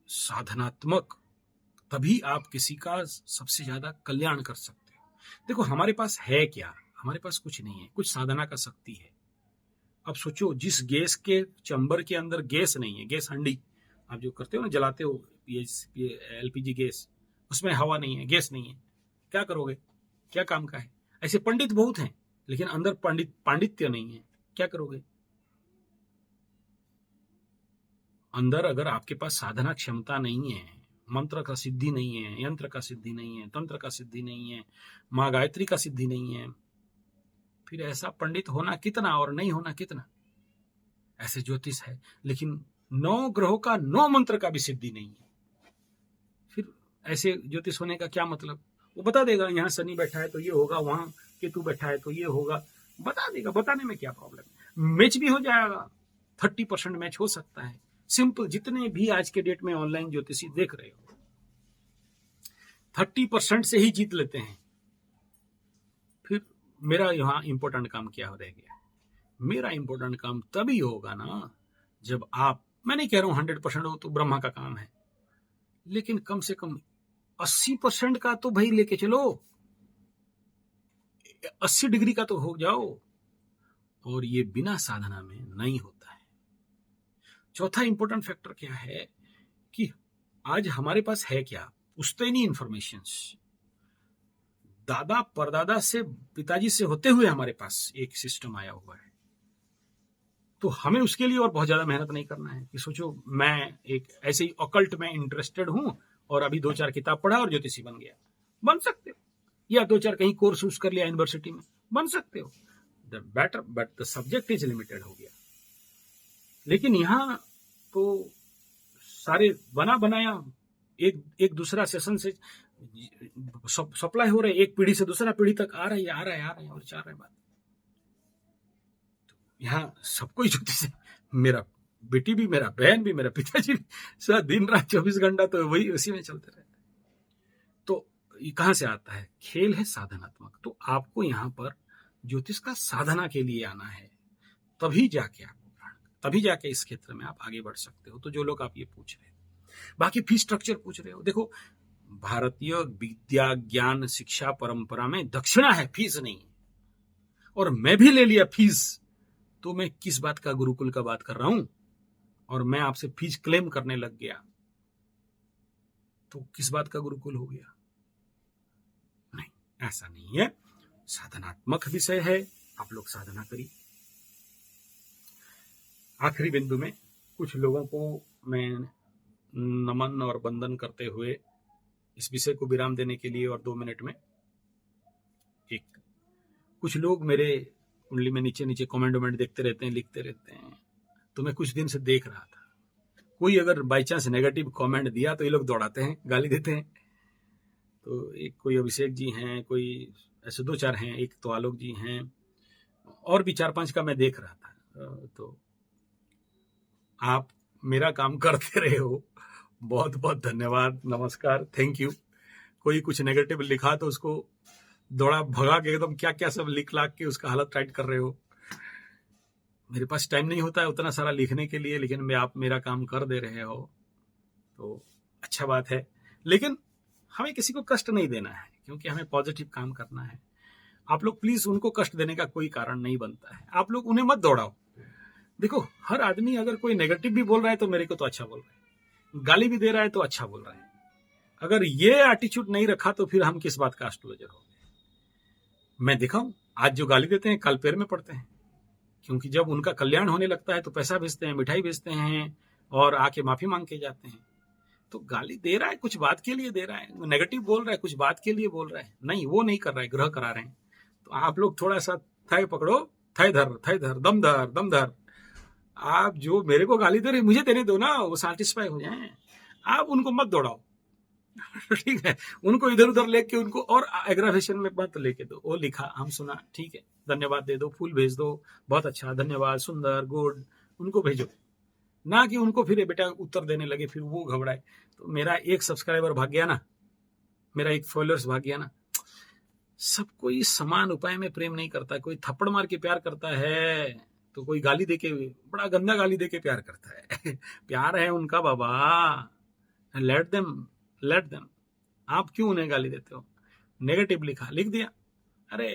साधनात्मक, तभी आप किसी का सबसे ज्यादा कल्याण कर सकते हो। देखो हमारे पास है क्या, हमारे पास कुछ नहीं है, कुछ साधना का शक्ति है। अब सोचो, जिस गैस के चैम्बर के अंदर गैस नहीं है, गैस हंडी आप जो करते हो ना, जलाते हो एलपीजी गैस, उसमें हवा नहीं है, गैस नहीं है, क्या करोगे, क्या काम का है? ऐसे पंडित बहुत हैं लेकिन अंदर पांडित्य नहीं है, क्या करोगे? अंदर अगर आपके पास साधना क्षमता नहीं है, मंत्र का सिद्धि नहीं है, यंत्र का सिद्धि नहीं है, तंत्र का सिद्धि नहीं है, माँ गायत्री का सिद्धि नहीं है, फिर ऐसा पंडित होना कितना और नहीं होना कितना। ऐसे ज्योतिष है लेकिन 9 ग्रहों का 9 मंत्र का भी सिद्धि नहीं है, फिर ऐसे ज्योतिष होने का क्या मतलब? वो बता देगा यहाँ शनि बैठा है तो ये होगा, वहां केतु बैठा है तो ये होगा, बता देगा, बताने में क्या प्रॉब्लम है? मैच भी हो जाएगा, 30% मैच हो सकता है। सिंपल, जितने भी आज के डेट में ऑनलाइन ज्योतिषी देख रहे हो 30% से ही जीत लेते हैं। फिर मेरा यहाँ इंपॉर्टेंट काम क्या रह गया? मेरा इंपॉर्टेंट काम तभी होगा ना जब आप, मैं नहीं कह रहा हूं 100% हो तो ब्रह्मा का काम है, लेकिन कम से कम 80% का तो भाई लेके चलो, 80 डिग्री का तो हो जाओ। और ये बिना साधना में नहीं होता है। चौथा इंपॉर्टेंट फैक्टर क्या है कि आज हमारे पास है क्या? पुश्तैनी इंफॉर्मेशंस, दादा परदादा से, पिताजी से होते हुए हमारे पास एक सिस्टम आया हुआ है। तो हमें उसके लिए और बहुत ज्यादा मेहनत नहीं करना है कि सोचो मैं एक ऐसे ही ऑकल्ट में इंटरेस्टेड हूं और अभी 2-4 किताब पढ़ा और ज्योतिषी बन गया। बन सकते हो, या 2-4 कहीं कोर्स कर लिया यूनिवर्सिटी में, बन सकते हो, the better, but the subject is limited हो गया। लेकिन यहाँ तो सारे बना बनाया एक दूसरा सेशन से सप्लाई हो रहे, एक पीढ़ी से दूसरा पीढ़ी तक आ रही है और चाह रहे बात। तो यहाँ सबको ज्योतिष है, मेरा बेटी भी, मेरा बहन भी, मेरा पिताजी भी, सब दिन रात 24 घंटा तो वही उसी में चलते रहते। तो ये कहां से आता है? खेल है साधनात्मक। तो आपको यहाँ पर ज्योतिष का साधना के लिए आना है, तभी जाके इस क्षेत्र में आप आगे बढ़ सकते हो। तो जो लोग आप ये पूछ रहे हो, बाकी फीस स्ट्रक्चर पूछ रहे हो, देखो भारतीय विद्या ज्ञान शिक्षा परंपरा में दक्षिणा है, फीस नहीं। और मैं भी ले लिया फीस, तो मैं किस बात का गुरुकुल का बात कर रहा हूं और मैं आपसे फीस क्लेम करने लग गया तो किस बात का गुरुकुल हो गया? नहीं, ऐसा नहीं है। साधनात्मक विषय है, आप लोग साधना करिए। आखिरी बिंदु में कुछ लोगों को मैं नमन और वंदन करते हुए इस विषय को विराम देने के लिए, और 2 मिनट में, एक कुछ लोग मेरे कुंडली में नीचे कमेंट देखते रहते हैं, लिखते रहते हैं। तो मैं कुछ दिन से देख रहा था, कोई अगर बाई चांस नेगेटिव कमेंट दिया तो ये लोग दौड़ाते हैं, गाली देते हैं। तो एक कोई अभिषेक जी हैं, कोई ऐसे 2-4 हैं, एक तो आलोक जी हैं, और भी 4-5 का मैं देख रहा था। तो आप मेरा काम करते रहे हो, बहुत बहुत धन्यवाद, नमस्कार, थैंक यू। कोई कुछ नेगेटिव लिखा तो उसको दौड़ा भगा के एकदम क्या क्या सब लिख लाख के उसका हालत टाइट कर रहे हो। मेरे पास टाइम नहीं होता है उतना सारा लिखने के लिए, लेकिन आप मेरा काम कर दे रहे हो तो अच्छा बात है। लेकिन हमें किसी को कष्ट नहीं देना है, क्योंकि हमें पॉजिटिव काम करना है। आप लोग प्लीज उनको कष्ट देने का कोई कारण नहीं बनता है, आप लोग उन्हें मत दौड़ाओ। देखो हर आदमी अगर कोई नेगेटिव भी बोल रहा है तो मेरे को तो अच्छा बोल रहा है, गाली भी दे रहा है तो अच्छा बोल रहा है। अगर ये एटीट्यूड नहीं रखा तो फिर हम किस बात का एस्ट्रोलॉजर हो गए? मैं देखा हूं, आज जो गाली देते हैं कल पैर में पड़ते हैं, क्योंकि जब उनका कल्याण होने लगता है तो पैसा भेजते हैं, मिठाई भेजते हैं और आके माफी मांग के जाते हैं। तो गाली दे रहा है कुछ बात के लिए दे रहा है, नेगेटिव बोल रहा है कुछ बात के लिए बोल रहा है, नहीं वो नहीं कर रहा है, ग्रह करा रहे हैं। तो आप लोग थोड़ा सा थाई पकड़ो, थाई धर, दम धर। आप जो मेरे को गाली दे रहे मुझे देने दो ना, वो सैटिस्फाई हो जाए। आप उनको मत दौड़ाओ ठीक है, उनको इधर उधर लेके उनको और एग्रावेशन में मत लेके दो। वो लिखा हम सुना, ठीक है, धन्यवाद दे दो, फूल भेज दो, बहुत अच्छा, धन्यवाद, सुंदर, गुड, उनको भेजो। ना कि उनको फिर बेटा उत्तर देने लगे, फिर वो घबराए। तो मेरा एक सब्सक्राइबर भाग गया ना, मेरा एक फॉलोअर्स भाग गया ना, सब कोई समान उपाय में प्रेम नहीं करता। कोई थप्पड़ मार के प्यार करता है, तो कोई गाली देके, बड़ा गंदा गाली देके प्यार करता है। प्यार है उनका बाबा, लेट देम। आप क्यों उन्हें गाली देते हो? नेगेटिव लिख दिया। अरे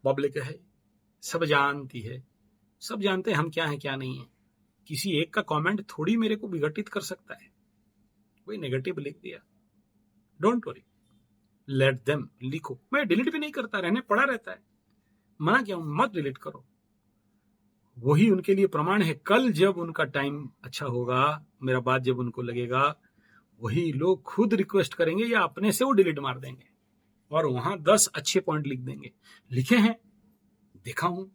पब्लिक है, सब जानती है, सब जानते हैं हम क्या है क्या नहीं है। किसी एक का कमेंट थोड़ी मेरे को विघटित कर सकता है। कोई नेगेटिव लिख दिया, डोंट वरी, लेट देम लिखो। मैं डिलीट भी नहीं करता, रहने पड़ा रहता है। मना क्या हूं, मत डिलीट करो। वही उनके लिए प्रमाण है। कल जब उनका टाइम अच्छा होगा, मेरा बात जब उनको लगेगा, वही लोग खुद रिक्वेस्ट करेंगे या अपने से वो डिलीट मार देंगे और वहां 10 अच्छे पॉइंट लिख देंगे। लिखे हैं, देखा हूं।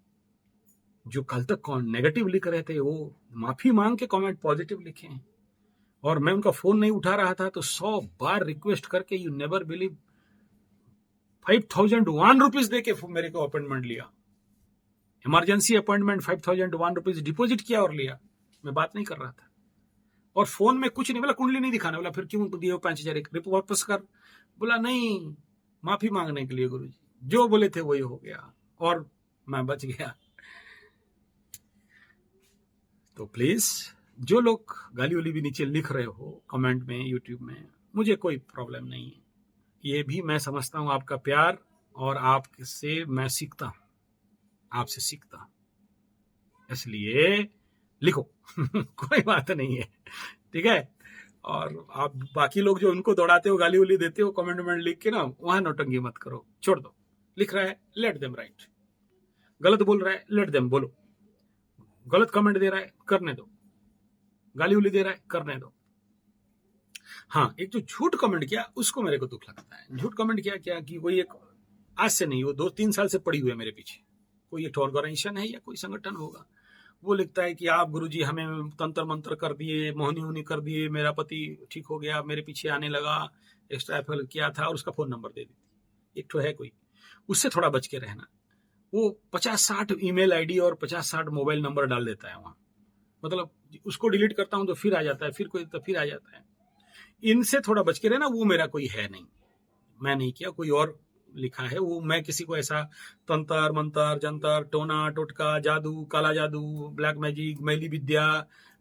जो कल तक नेगेटिव लिख रहे थे वो माफी मांग के कमेंट पॉजिटिव लिखे हैं। और मैं उनका फोन नहीं उठा रहा था तो 100 बार रिक्वेस्ट करके, यू नेवर बिलीव, 5001 रुपीज देके मेरे को अपॉइंटमेंट लिया। इमरजेंसी अपॉइंटमेंट 5001 रुपीज डिपोजिट किया और लिया। मैं बात नहीं कर रहा था और फोन में कुछ नहीं बोला, कुंडली नहीं दिखाने बोला। फिर क्यों दिए 5000 रिपोर्ट वापस कर? बोला नहीं, माफी मांगने के लिए गुरुजी, जो बोले थे वही हो गया और मैं बच गया। तो प्लीज, जो लोग गाली उली भी नीचे लिख रहे हो कमेंट में, यूट्यूब में, मुझे कोई प्रॉब्लम नहीं है। ये भी मैं समझता हूं आपका प्यार, और आपसे मैं सीखता हूं, आपसे सीखता हूं, इसलिए लिखो। कोई बात नहीं है, ठीक है। और आप बाकी लोग जो उनको दौड़ाते हो, गाली उली देते हो कमेंट में लिख के ना, वहां नौटंकी मत करो, छोड़ दो। लिख रहा है, लेट देम राइट। गलत बोल रहा है, लेट देम बोलो। गलत कमेंट दे रहा है, करने दो। गाली उली दे रहा है, करने दो। हाँ, एक जो झूठ कमेंट किया उसको मेरे को दुख लगता है। झूठ कमेंट किया कि कोई एक, आज से नहीं, वो 2-3 साल से पड़ी हुई है मेरे पीछे। कोई एक ऑर्गेनाइजेशन है या कोई संगठन होगा, वो लिखता है कि आप गुरुजी हमें तंत्र मंत्र कर दिए, मोहनी होनी कर दिए, मेरा पति ठीक हो गया, मेरे पीछे आने लगा, एक्स्ट्रा एफएल किया था, और उसका फोन नंबर दे देती। एक तो है कोई, उससे थोड़ा बच के रहना। वो 50-60 ईमेल आईडी और 50-60 मोबाइल नंबर डाल देता है वहां। मतलब उसको डिलीट करता हूं तो फिर आ जाता है, फिर कोई तो फिर आ जाता है। इनसे थोड़ा बच के रहना। वो मेरा कोई है नहीं, मैं नहीं किया, कोई और लिखा है। वो मैं किसी को ऐसा तंत्र मंत्र जंतर टोना टोटका जादू, काला जादू, ब्लैक मैजिक, मैली विद्या,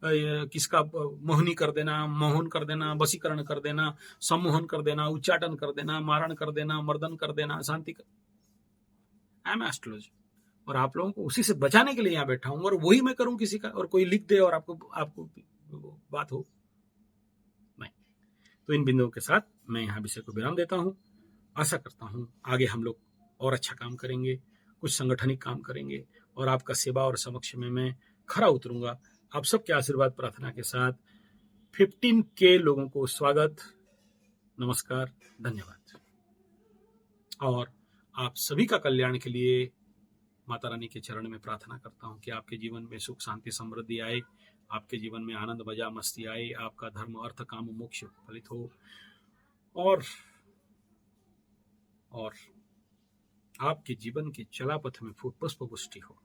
किसका मोहनी कर देना, मोहन कर देना, वशीकरण कर देना, सम्मोहन कर देना, उच्चाटन कर देना, मारण कर देना, मर्दन कर देना, शांति कर, आई एम एस्ट्रोलॉजी। और आप लोगों को उसी से बचाने के लिए यहाँ बैठा हूं, और वही मैं करूं किसी का, और कोई लिख दे और आपको बात हो नहीं। तो इन बिंदुओं के साथ मैं यहाँ विषय को विराम देता हूं। आशा करता हूं आगे हम लोग और अच्छा काम करेंगे, कुछ संगठनिक काम करेंगे, और आपका सेवा और समक्ष में मैं खरा उतरूंगा। आप सबके आशीर्वाद प्रार्थना के साथ 15K लोगों को स्वागत, नमस्कार, धन्यवाद। और आप सभी का कल्याण के लिए माता रानी के चरण में प्रार्थना करता हूं कि आपके जीवन में सुख शांति समृद्धि आए, आपके जीवन में आनंद मजा मस्ती आए, आपका धर्म अर्थ काम मोक्ष फलित हो, और आपके जीवन के चलापथ में पुष्प पुष्टि हो।